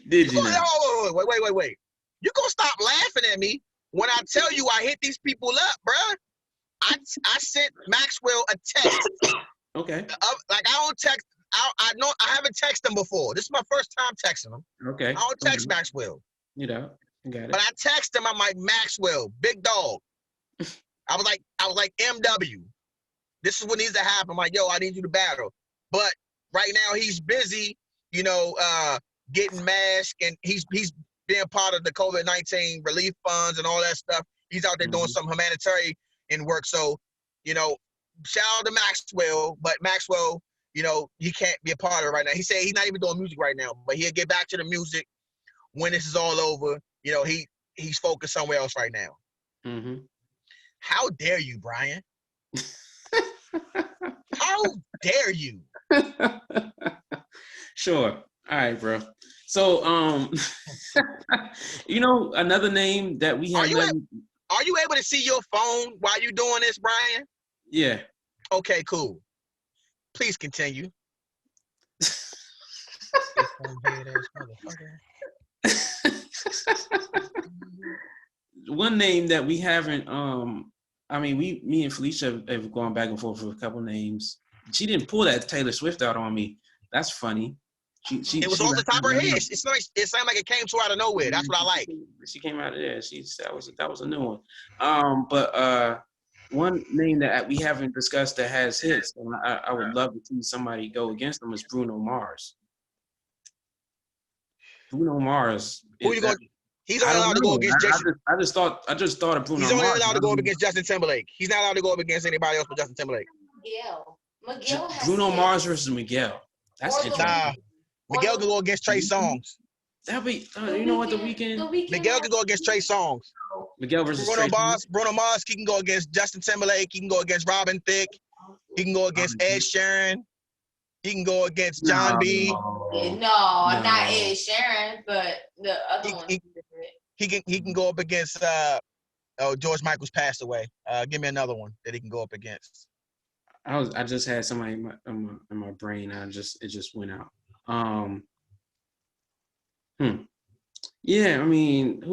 Did you know? Wait. You gonna stop laughing at me when I tell you I hit these people up, bruh? I sent Maxwell a text. Okay. Like I don't text. I know I haven't texted him before. This is my first time texting him. Okay. I don't text Maxwell. You know, I got it. But I text him. I'm like, Maxwell, big dog. I was like, MW. This is what needs to happen. I'm like, yo, I need you to battle. But right now he's busy, you know, getting masked, and he's being part of the COVID-19 relief funds and all that stuff. He's out there doing some humanitarian work. So, you know, shout out to Maxwell, but Maxwell, you know, he can't be a part of it right now. He said he's not even doing music right now, but he'll get back to the music when this is all over. You know, he's focused somewhere else right now. Mm-hmm. How dare you, Brian? How dare you? Sure. All right, bro. So, you know, another name that we have. Are you able to see your phone while you doing this, Brian? Yeah. Okay, cool. Please continue. One name that we haven't, I mean, me and Felicia have gone back and forth for a couple names. She didn't pull that Taylor Swift out on me. That's funny. It was off the top of her head. It sounded like it came to her out of nowhere. That's what I like. She came out of there. That was a new one. But one name that we haven't discussed that has hits, and I would love to see somebody go against him, is Bruno Mars. Bruno Mars. Who you going? He's only allowed to go against Jason. I just thought of Bruno Mars. He's only allowed to go up against Justin Timberlake. He's not allowed to go up against anybody else but Justin Timberlake. Miguel has Bruno hits. Mars versus Miguel. That's interesting. Nah, Miguel can go against Trey Songz. That'd be, you know what, the weekend? Miguel can go against Trey Songz. Miguel versus Bruno Trey Mars. Bruno Mars, he can go against Justin Timberlake. He can go against Robin Thicke. He can go against Ed Sheeran. He can go against John B. No, not Ed Sheeran, but the other one. He can go up against George Michael's passed away. Give me another one that he can go up against. I just had somebody in my brain. It just went out. Yeah, I mean,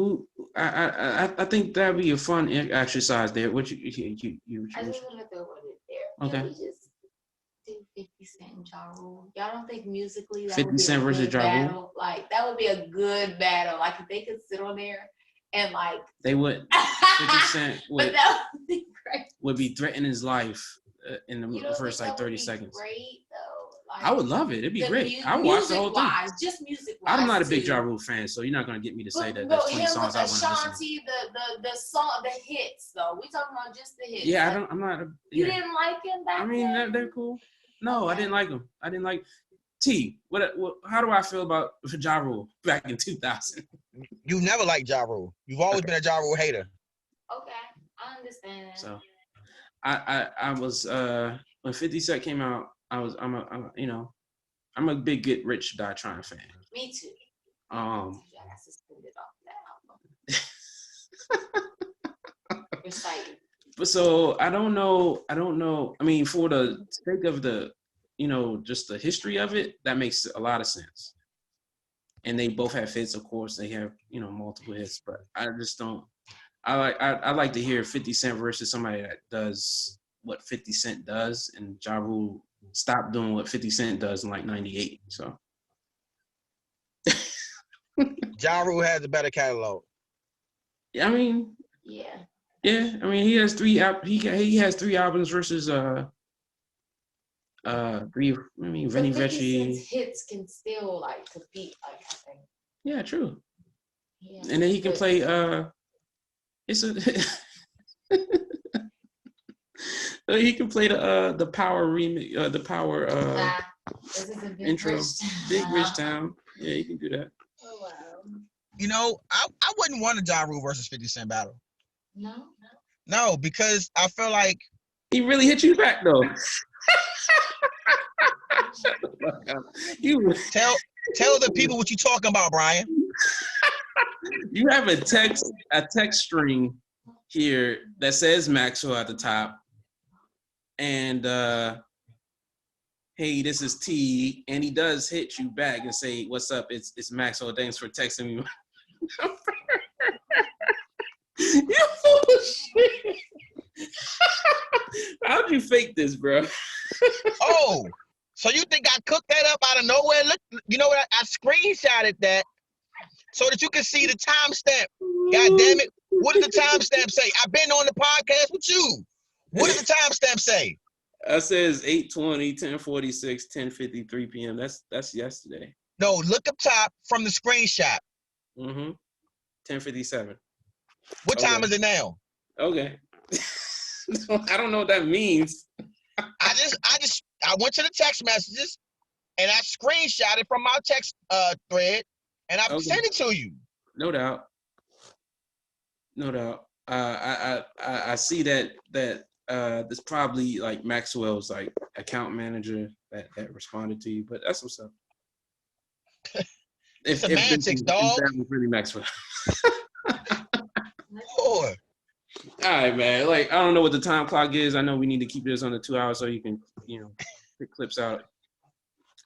I think that'd be a fun exercise there. What you I just want to throw it there. Okay. Can we just do 50 Cent and Ja Rule? Y'all don't think musically that 50 would be Cent a versus good Ja Rule? battle? Like, that would be a good battle. Like, if they could sit on there and like they would. 50 Cent but that would be great. would be threatening his life in the first like 30 seconds. Great though. Like, I would love it. It'd be great. I would watch the whole thing. Just music-wise. I'm not a big Ja Rule fan, so you're not gonna get me to say that there's 20 songs I want to listen to. The song, the hits though. We talking about just the hits. Yeah, like, I'm not. You didn't like him back then? They're cool. No, I didn't like them. I didn't like T. What? How do I feel about Ja Rule back in 2000? You never liked Ja Rule. You've always been a Ja Rule hater. Okay, I understand that. So, I was when 50 Cent came out. I'm a big Get Rich Die Trying fan. Me too. I got suspended off that album. Reciting. But so I don't know. I mean, for the sake of the, just the history of it, that makes a lot of sense. And they both have hits, of course. They have, multiple hits, but I just don't. I like to hear 50 Cent versus somebody that does what 50 Cent does, and Ja Rule stopped doing what 50 Cent does in like 98. So Ja Rule has a better catalog. Yeah, I mean. Yeah. Yeah, I mean he has three. He has 3 albums versus three. I mean Renny Vecchi. Hits can still like compete. Like I think. Yeah, true. Yeah. And then he can play. He can play the Power remix. The Power. This is a big Intro. rich Big rich town. Yeah, you can do that. Oh, wow. You know, I wouldn't want a Ja Rule versus 50 Cent battle. No. No, because I feel like He really hit you back though. Shut the fuck up. You tell the people what you talking about, Brian. you have a text string here that says Maxwell at the top. And hey, this is T, and he does hit you back and say, "What's up? It's Maxwell. Thanks for texting me." You full of shit. How'd you fake this, bro? Oh, so you think I cooked that up out of nowhere? Look, you know what? I screenshotted that so that you can see the timestamp. God damn it! What did the timestamp say? I've been on the podcast with you. What did the timestamp say? That says 8:20, 10:46, 10:53 p.m. That's yesterday. No, look up top from the screenshot. 10:57. What time is it now? Okay. I don't know what that means. I went to the text messages and I screenshotted from my text thread and I sent it to you. No doubt. No doubt. I see that this probably like Maxwell's like account manager that responded to you, but that's what's up. Semantics, dog. That was really Maxwell. Boy. All right, man. Like, I don't know what the time clock is. I know we need to keep this on the 2 hours so you can, pick clips out.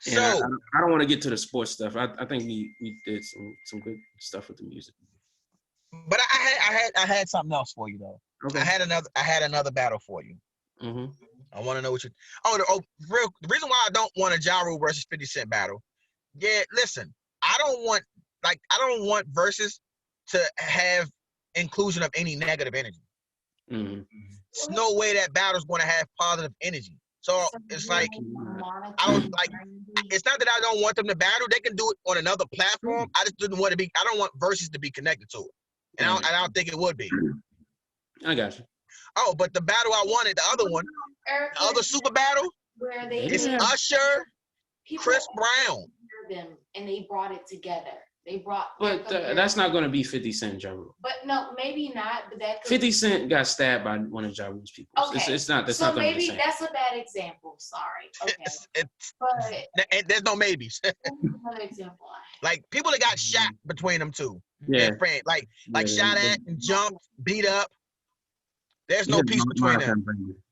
And So I don't want to get to the sports stuff. I think we did some good stuff with the music. But I had something else for you though. Okay. I had another battle for you. Mm-hmm. I want to know what you. The reason why I don't want a Ja Rule versus 50 Cent battle. Yeah, listen, I don't want verses to have inclusion of any negative energy. Mm-hmm. There's no way that battle's going to have positive energy. So it's like I don't like. It's not that I don't want them to battle. They can do it on another platform. I just didn't want to be. I don't want verses to be connected to it, and I don't think it would be. I got you. Oh, but the battle I wanted, the other one, the other super battle, is Usher, Chris Brown. Them and they brought it together. But that's not going to be 50 Cent Ja Rule. But no, maybe not. But that could 50 Cent got stabbed by one of Ja Rule's people. Okay. It's not. That's so not going to be maybe the same. that's a bad example. Sorry. Okay. But There's no maybes. another example. Like people that got shot between them two. Yeah. Friend, like shot at and jumped, beat up. There's no peace between them.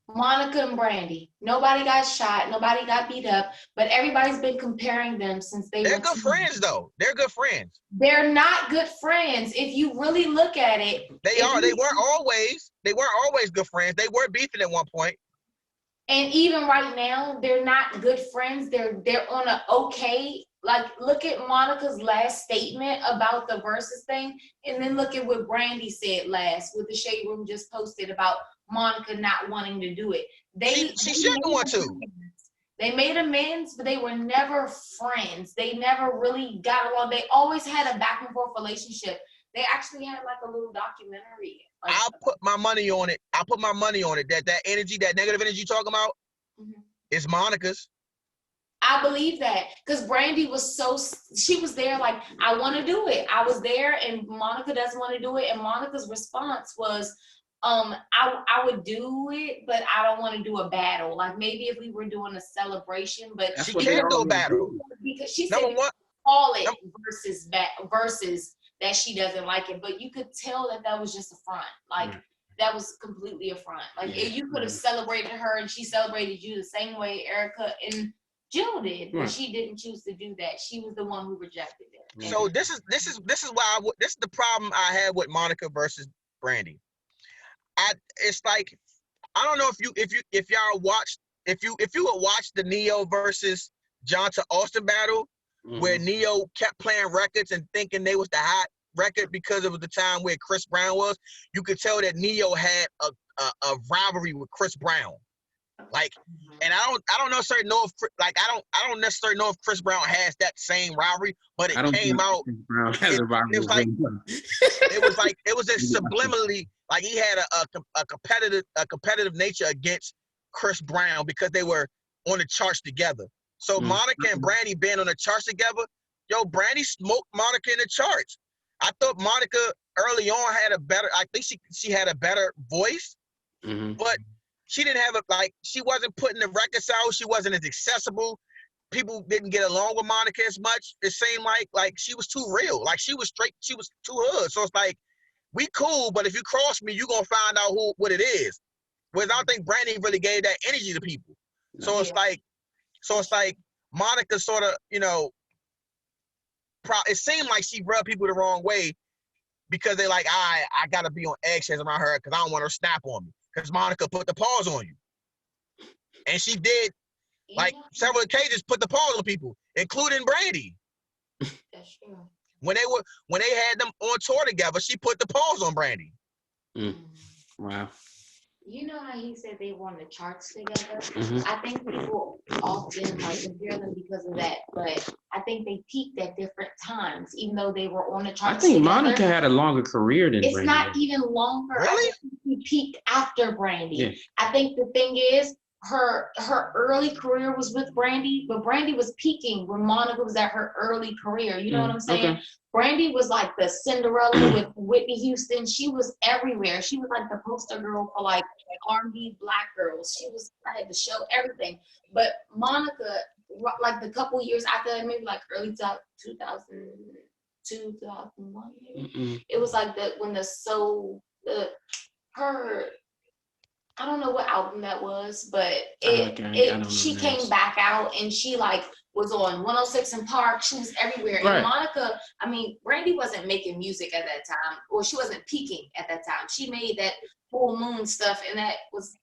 Monica and Brandy. Nobody got shot. Nobody got beat up. But everybody's been comparing them since They're good friends, though. They're good friends. They're not good friends. If you really look at it, they are. They weren't always good friends. They were beefing at one point. And even right now, they're not good friends. They're on a okay. Like, look at Monica's last statement about the versus thing, and then look at what Brandy said last, what the Shade Room just posted about Monica not wanting to do it. She shouldn't want to. They made amends, but they were never friends. They never really got along. They always had a back and forth relationship. They actually had like a little documentary. I'll put my money on it. That energy, that negative energy you're talking about, is Monica's. I believe that because Brandy was she was there like, I want to do it. I was there and Monica doesn't want to do it. And Monica's response was, I would do it, but I don't want to do a battle. Like maybe if we were doing a celebration, but she can't do a battle. Because she said call it versus that she doesn't like it. But you could tell that was just a front. Like that was completely a front. Like you could have celebrated her and she celebrated you the same way Erica and Jill did, but she didn't choose to do that. She was the one who rejected it. So this is why this is the problem I had with Monica versus Brandy. It's like I don't know if y'all watched if you would watch the Neo versus Johnta Austin battle where Neo kept playing records and thinking they was the hot record because it was the time where Chris Brown was. You could tell that Neo had a rivalry with Chris Brown. Like, and I don't necessarily know if I don't necessarily know if Chris Brown has that same rivalry, but it came out. It was just subliminally like he had a competitive nature against Chris Brown because they were on the charts together. So Monica and Brandy been on the charts together. Yo, Brandy smoked Monica in the charts. I thought Monica early on had a better. I think she had a better voice, but she didn't have she wasn't putting the records out. She wasn't as accessible. People didn't get along with Monica as much. It seemed like she was too real. Like she was straight. She was too hood. So it's like we cool, but if you cross me, you gonna find out what it is. Whereas I don't think Brandy really gave that energy to people. So it's like Monica sort of, it seemed like she rubbed people the wrong way because they like, I gotta be on eggshells around her because I don't want her to snap on me. Because Monica put the pause on you. And she did several occasions put the pause on people, including Brandy. That's true. When they had them on tour together, she put the pause on Brandy. Wow. You know how he said they were on the charts together? I think people often compare them because of that, but I think they peaked at different times, even though they were on the charts. I think together. Monica had a longer career than Brandy. It's not even longer. Really? I think he peaked after Brandy. Yeah. I think the thing is, her early career was with Brandy, but Brandy was peaking when Monica was at her early career. You know what I'm saying? Okay. Brandy was like the Cinderella with Whitney Houston. She was everywhere. She was like the poster girl for like R&B black girls. I had to show everything. But Monica, like the couple years after that, maybe like early 2002, 2001, maybe. It was like I don't know what album that was, but she came back out and she was on 106 and Park. She was everywhere. Right. And Monica, Brandy wasn't making music at that time, or she wasn't peaking at that time. She made that Full Moon stuff, and that was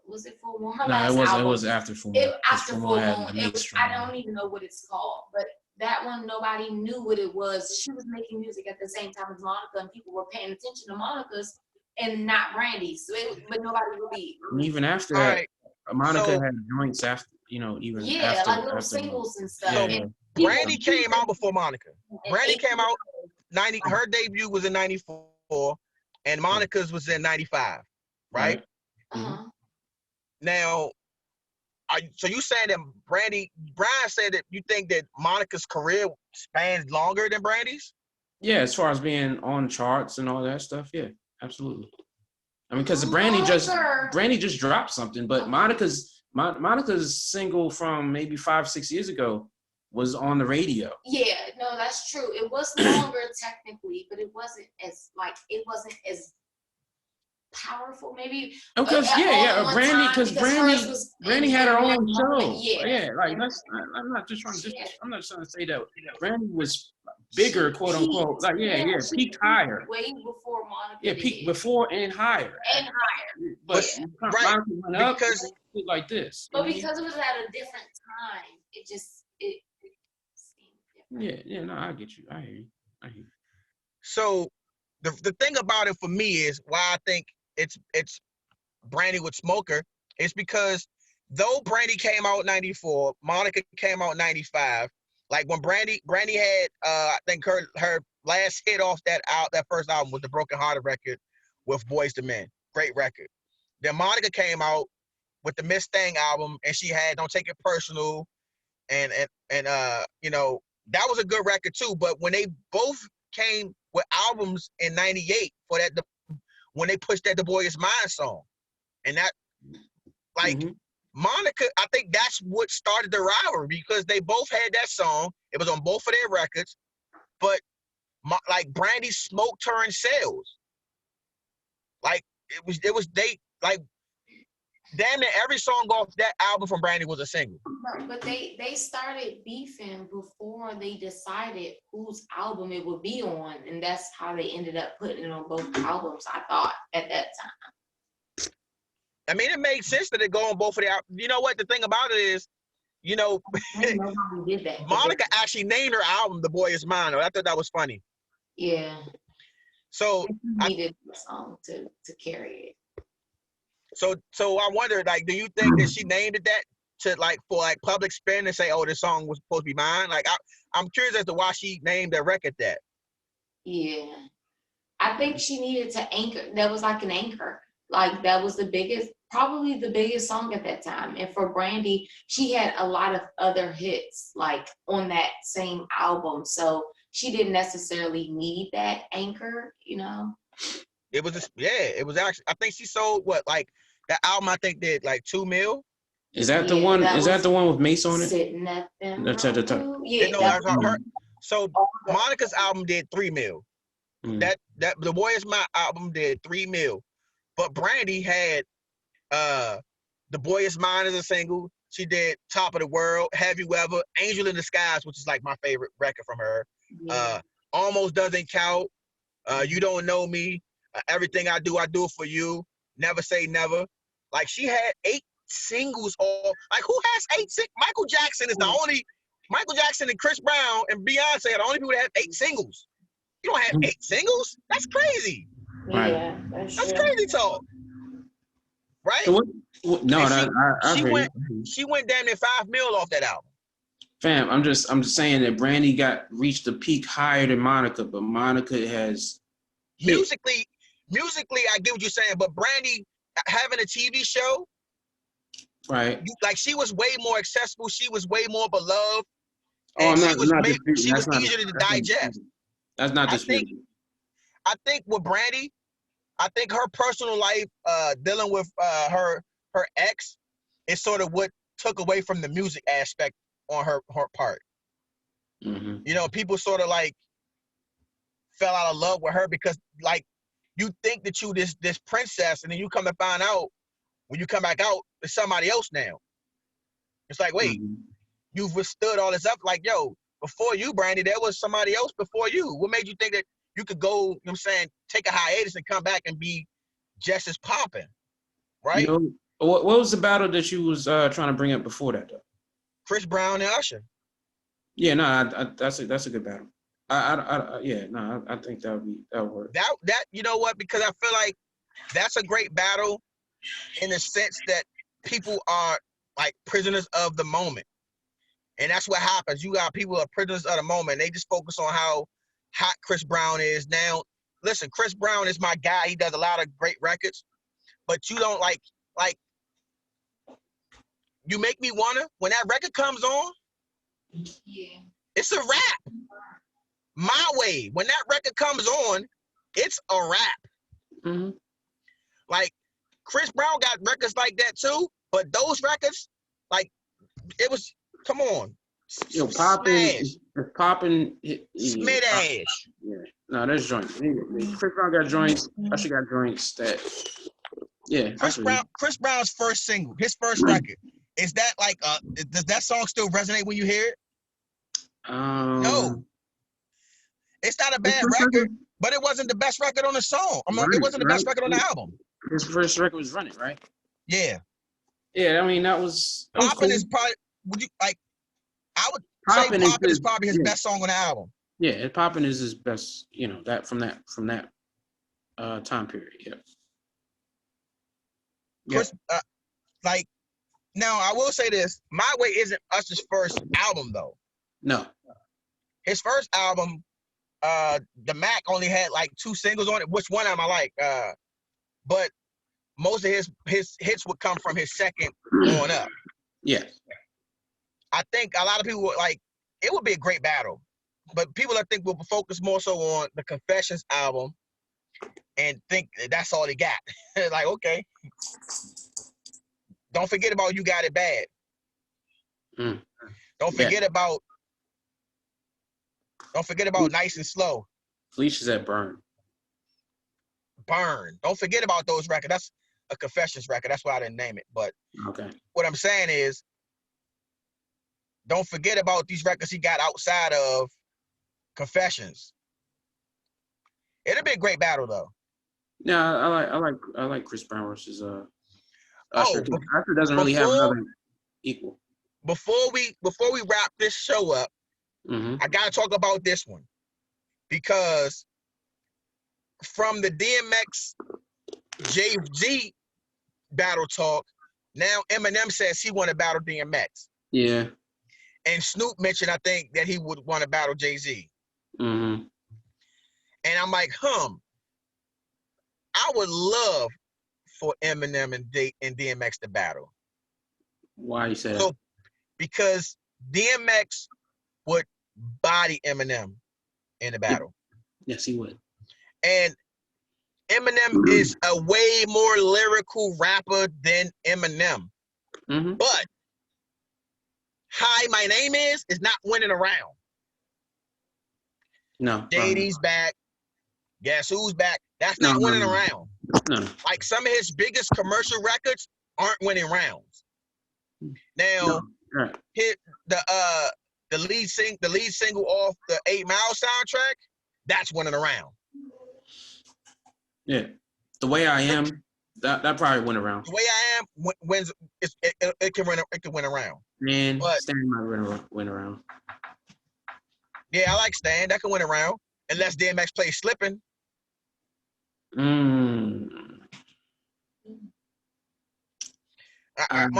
was it Full Moon? Her last album. It was after Full Moon. After Full Moon. I don't even know what it's called, but that one, nobody knew what it was. She was making music at the same time as Monica, and people were paying attention to Monica's and not Brandy's. But nobody really. Even after that, Monica had joints after, even after. Like little singles and stuff. So Brandy came out before Monica. Brandy came out 90. Her debut was in 94, and Monica's was in 95, right? Now, so you saying that Brian said that you think that Monica's career spans longer than Brandy's? Yeah, as far as being on charts and all that stuff, yeah, absolutely. Because Brandy just dropped something, but Monica's single from maybe 5-6 years ago was on the radio. Yeah, no, that's true. It was longer technically, but it wasn't as powerful, maybe. Because Brandy had her own show. Yeah, like I'm not trying to say that Brandy was bigger, quote unquote. Peaked higher. Way before Monica. Yeah, peaked before and higher. But Monica went up because like this. But because it was at a different time, it seemed different. Yeah, no, I get you. I hear you. So the thing about it for me is why I think it's Brandy with Smoker is because though Brandy came out in 94, Monica came out in 95. Like when Brandy had I think her last hit off that first album was the Broken Hearted record with Boyz II Men. Great record. Then Monica came out with the Miss Thing album, and she had Don't Take It Personal, and that was a good record too. But when they both came with albums in 98 for that, when they pushed that The Boy Is Mine song, and that Monica, I think that's what started the rivalry because they both had that song. It was on both of their records, but Brandy smoked her in sales. Damn near every song off that album from Brandy was a single. But they started beefing before they decided whose album it would be on, and that's how they ended up putting it on both albums, I thought, at that time. It made sense that it go on both of the albums. You know what? The thing about it is, Monica actually named her album The Boy Is Mine. I thought that was funny. Yeah. So I needed the song to carry it. So I wonder, do you think that she named it that to for public spin and say, oh, this song was supposed to be mine? I'm curious as to why she named that record that. Yeah. I think she needed to anchor. That was like an anchor. That was the biggest probably the biggest song at that time. And for Brandy, she had a lot of other hits like on that same album. So she didn't necessarily need that anchor, you know? It was it was actually, I think she sold what, like that album I think did like 2 mil. Is that the one? Is that the one with Mace on it? Sitting at them. That's at the top. Yeah, No, that's her. So Monica's album did 3 mil. That the Boy Is My album did 3 mil. But Brandy had The Boy Is Mine as a single. She did Top of the World, Have You Ever, Angel in the Skies, which is like my favorite record from her. Almost Doesn't Count, You Don't Know Me, Everything I Do For You, Never Say Never. Like she had 8 singles. All like who has 8 singles? Michael Jackson is the only. Michael Jackson and Chris Brown and Beyonce are the only people that have 8 singles. You don't have 8 singles? That's crazy. Yeah, that's crazy talk. Right? So no, she went damn near 5 mil off that album. Fam, I'm just saying that Brandy reached a peak higher than Monica, but Monica has musically, I get what you're saying, but Brandy having a TV show, right? Like she was way more accessible. She was way more beloved. Oh, she was easier to digest. That's not disputed. I think with Brandy, I think her personal life, dealing with her ex, is sort of what took away from the music aspect on her part. Mm-hmm. You know, people sort of like fell out of love with her because like you think that you this princess, and then you come to find out when you come back out, it's somebody else now. It's like, wait, you've withstood all this up. Like, yo, before you, Brandy, there was somebody else before you. What made you think that you could go, you know what I'm saying, take a hiatus and come back and be just as popping, right? You know, what was the battle that you was trying to bring up before that, though? Chris Brown and Usher. Yeah, no, that's a good battle. I think that would work. That you know what? Because I feel like that's a great battle in the sense that people are like prisoners of the moment. And that's what happens. You got people who are prisoners of the moment. They just focus on how hot Chris Brown is. Now, listen, Chris Brown is my guy. He does a lot of great records. But you don't like You Make Me Wanna, when that record comes on, it's a rap. My Way, when that record comes on, it's a rap. Mm-hmm. Like, Chris Brown got records like that too, but those records, like, it was, come on. Yo, popping. Smash. Yeah. No, there's joints. Chris Brown got joints. Usher got joints that, yeah. Chris Brown's first single, his first record, is that like, does that song still resonate when you hear it? No. It's not a bad record, but it wasn't the best record on the song. It wasn't the best record on the album. His first record was Run It, right? Yeah. Yeah, I mean, that was Poppin' cool. is probably, I would say Poppin' is probably his best song on the album. Yeah, Poppin' is his best, you know, that from that time period. Yeah. Chris, like, now I will say this: My Way isn't Usher's first album though. No. His first album, the Mac only had like 2 singles on it, which one of them I like. But most of his hits would come from his second on up. Yeah. I think a lot of people would like, it would be a great battle, but people I think will focus more so on the Confessions album and think that's all he got. Like, okay. Don't forget about You Got It Bad. Don't forget about Nice and Slow. Felicia's at Burn. Don't forget about those records. That's a Confessions record. That's why I didn't name it. But okay. What I'm saying is, don't forget about these records he got outside of Confessions. It'll be a great battle though. Yeah, I like Chris Brown versus Usher. Usher doesn't really have another equal. Before we wrap this show up, I gotta talk about this one. Because from the DMX Jay-Z battle talk, now Eminem says he want to battle DMX. Yeah. And Snoop mentioned, I think, that he would want to battle Jay-Z. Mm-hmm. And I'm like, I would love for Eminem and DMX to battle. Why you say that? So because DMX would body Eminem in the battle. Yes, he would. And Eminem is a way more lyrical rapper than Eminem. Mm-hmm. But Hi, My Name Is not winning around. No. JD's back. Guess Who's back? That's not winning around. No. Like some of his biggest commercial records aren't winning rounds. Now, Right. hit the lead single off the 8 Mile soundtrack, that's winning around. Yeah. The Way I Am, that probably went around. The Way I Am wins. It can win around. Man, But Stan might win around. yeah, I like Stan. That can win around unless DMX plays Slippin'. My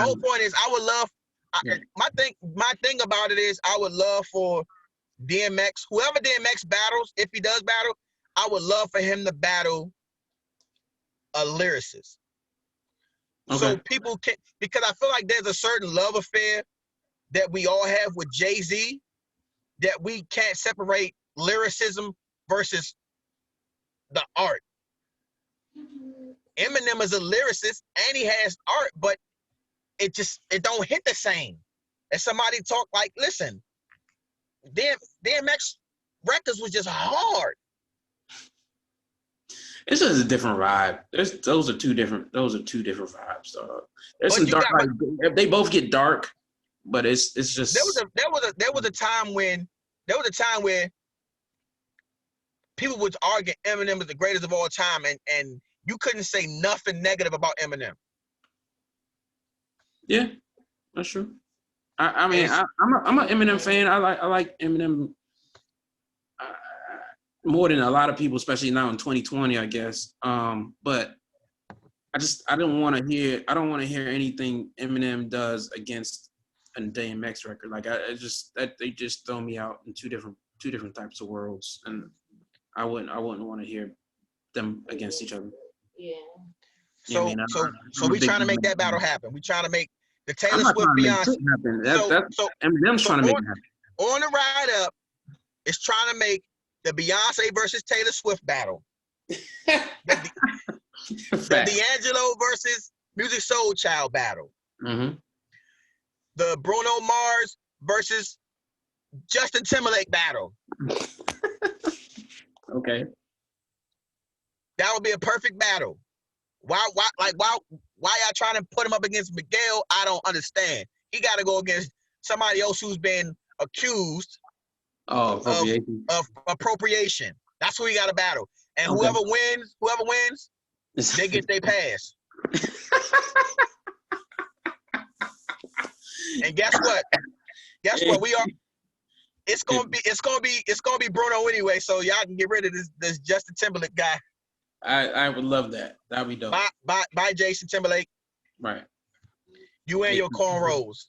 whole point is, I would love. My thing about it is, I would love for DMX, whoever DMX battles, if he does battle, I would love for him to battle a lyricist. Okay. So people can, because I feel like there's a certain love affair that we all have with Jay-Z, that we can't separate lyricism versus the art. Eminem is a lyricist and he has art, but it don't hit the same. As somebody talk like, listen, DMX records was just hard. It's just a different vibe. Those are two different vibes, dog. There's some dark. They both get dark, but it's just. There was a time where people would argue Eminem is the greatest of all time, and you couldn't say nothing negative about Eminem. Yeah, that's true. I'm an Eminem fan. I like Eminem more than a lot of people, especially now in 2020, I guess. But I don't want to hear anything Eminem does against a DMX record. Like they just throw me out in two different types of worlds, and I wouldn't want to hear them against each other. Yeah. So we trying to make that battle happen. We trying to make the Taylor Swift Beyonce happen. Eminem's trying to make it happen. On the ride up, it's trying to make the Beyonce versus Taylor Swift battle. the D'Angelo versus Musiq Soul Child battle. Mm-hmm. The Bruno Mars versus Justin Timberlake battle. Okay. That would be a perfect battle. Why y'all trying to put him up against Miguel? I don't understand. He got to go against somebody else who's been accused of appropriation. That's who he got to battle. And whoever wins, they get their pass. And guess what? We are. It's gonna be Bruno anyway. So y'all can get rid of this Justin Timberlake guy. I would love that. That'd be dope. Bye, Jason Timberlake. Right. You and your cornrows.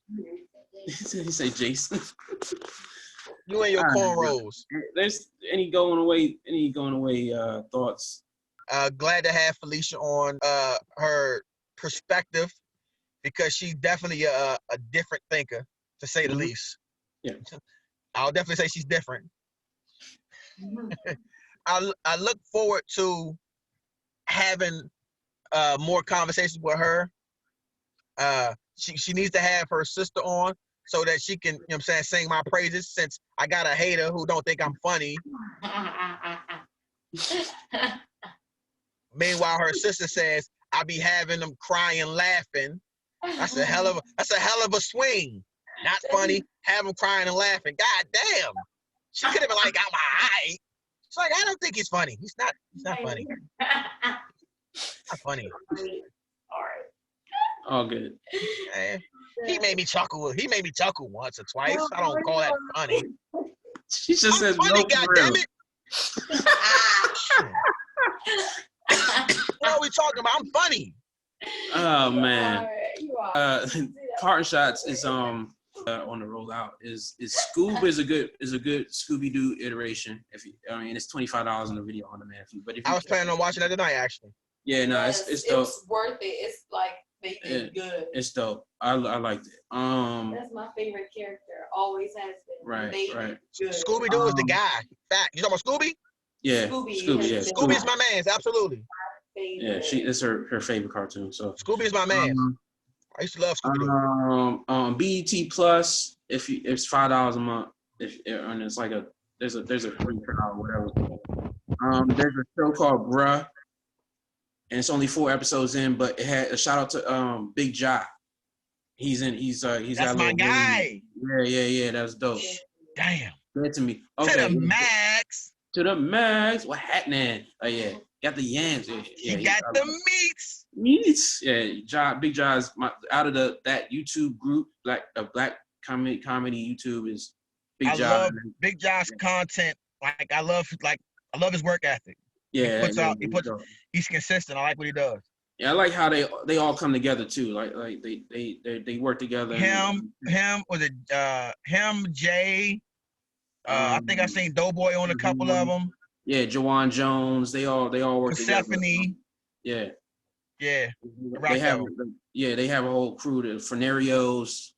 He say Jason. You and your cornrows. There's any going away thoughts? Glad to have Felicia on her perspective, because she's definitely a different thinker, to say the least. Yeah. I'll definitely say she's different. I look forward to having more conversations with her. She needs to have her sister on so that she can, sing my praises, since I got a hater who don't think I'm funny. Meanwhile, her sister says I be having them crying, laughing. That's a hell of a swing. Not funny, have them crying and laughing. God damn. She could have been like, I'm alright. She's like, I don't think he's funny. He's not funny. Not funny. All good. He made me chuckle. He made me chuckle once or twice. I don't call that funny. She just says funny, no, goddammit. What are we talking about? I'm funny. Oh man. Parting Shots is on the rollout. Is Scoob is a good Scooby Doo iteration. It's $25 on the video on demand fee. But if I was planning on watching that tonight, actually. Yeah, no, Yes, it's dope. It's worth it. It's like they did good. It's dope. I liked it. That's my favorite character. Always has been. Right, right. Scooby Doo is the guy. Fact. You talking about Scooby? Yeah, Scooby. yeah. Scooby's my man's, absolutely. Yeah, it's her favorite cartoon. So Scooby is my man. I used to love Scooby Doo. BET Plus, it's $5 a month. And it's like there's a free trial, whatever. There's a show called Bruh, and it's only 4 episodes in, but it had a shout out to Big Ja. He's That's my guy. Yeah, that's dope. Damn. Good to me. Okay. To the max. To the max. What happening? Oh yeah, got the yams. Yeah, he got the meats. Yeah, Big Ja is out of that YouTube group, black comedy YouTube is Big Ja. I love Big Ja's content. I love his work ethic. Yeah, he's consistent. I like what he does. Yeah, I like how they all come together too. Like they work together. Him, Jay. I think I've seen Doughboy on a couple of them. Yeah, Jawan Jones. They all work together. Stephanie. Yeah. They have a whole crew to Fernarios.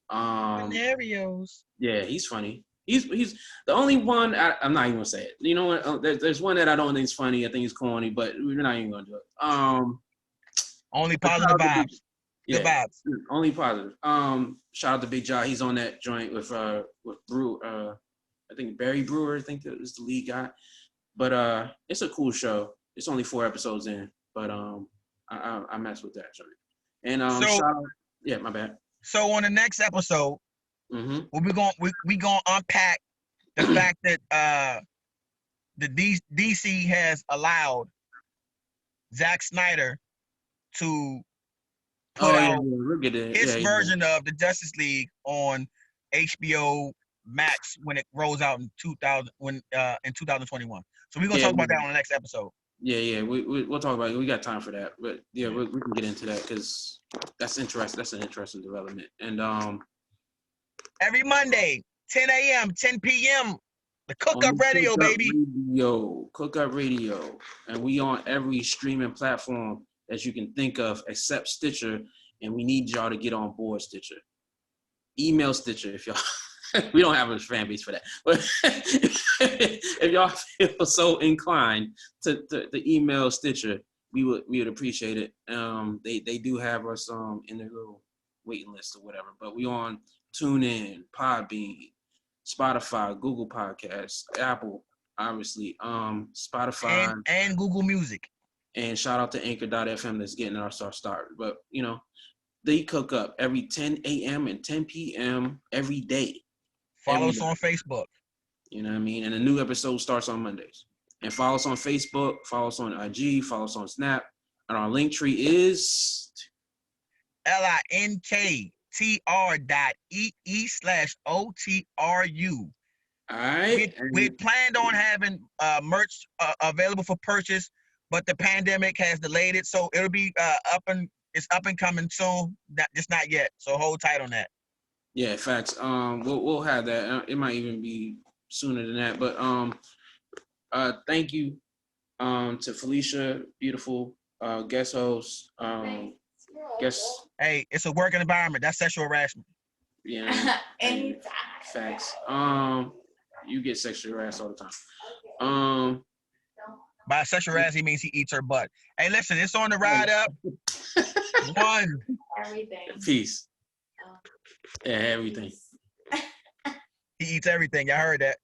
Yeah, he's funny. He's the only one. I'm not even gonna say it. You know what? There's one that I don't think is funny. I think it's corny, but we're not even gonna do it. Only positive vibes. Good vibes. Only positive. Shout out to Big Ja. He's on that joint with Brew. I think Barry Brewer. I think that was the lead guy. But it's a cool show. It's only 4 episodes in, but I mess with that joint. And shout out, yeah, my bad. So on the next episode, mm-hmm. we gonna unpack the fact that the DC has allowed Zack Snyder to put out his version of the Justice League on HBO Max when it rolls out in 2021. So we're gonna talk about that on the next episode. Yeah, we'll talk about it. We got time for that, but yeah, we can get into that because that's interesting. That's an interesting development. And every Monday, 10 a.m., 10 p.m. the Cook Up Radio, baby. Cook Up Radio, and we on every streaming platform that you can think of except Stitcher, and we need y'all to get on board Stitcher. Email Stitcher if y'all. We don't have a fan base for that, but if y'all feel so inclined to email Stitcher, we would appreciate it. They do have us in their little waiting list or whatever, but we on TuneIn, Podbean, Spotify, Google Podcasts, Apple, obviously, Spotify, and Google Music. And shout out to Anchor.fm that's getting our start started. But they Cook Up every 10 a.m. and 10 p.m. every day. Follow us on Facebook. You know what I mean? And a new episode starts on Mondays. And follow us on Facebook, follow us on IG, follow us on Snap. And our link tree is linktr.ee/OTRU. All right. We planned on having merch available for purchase, but the pandemic has delayed it. So it'll be it's up and coming soon. Just not yet. So hold tight on that. Yeah, facts. We'll have that. It might even be sooner than that. But thank you to Felicia, beautiful guest host. Hey, it's a working environment. That's sexual harassment. Yeah. Anytime. Facts. You get sexually harassed all the time. By sexual harassment, he means he eats her butt. Hey, listen, it's on the ride up. One. Everything. Peace. Yeah, everything. He eats everything. Y'all heard that.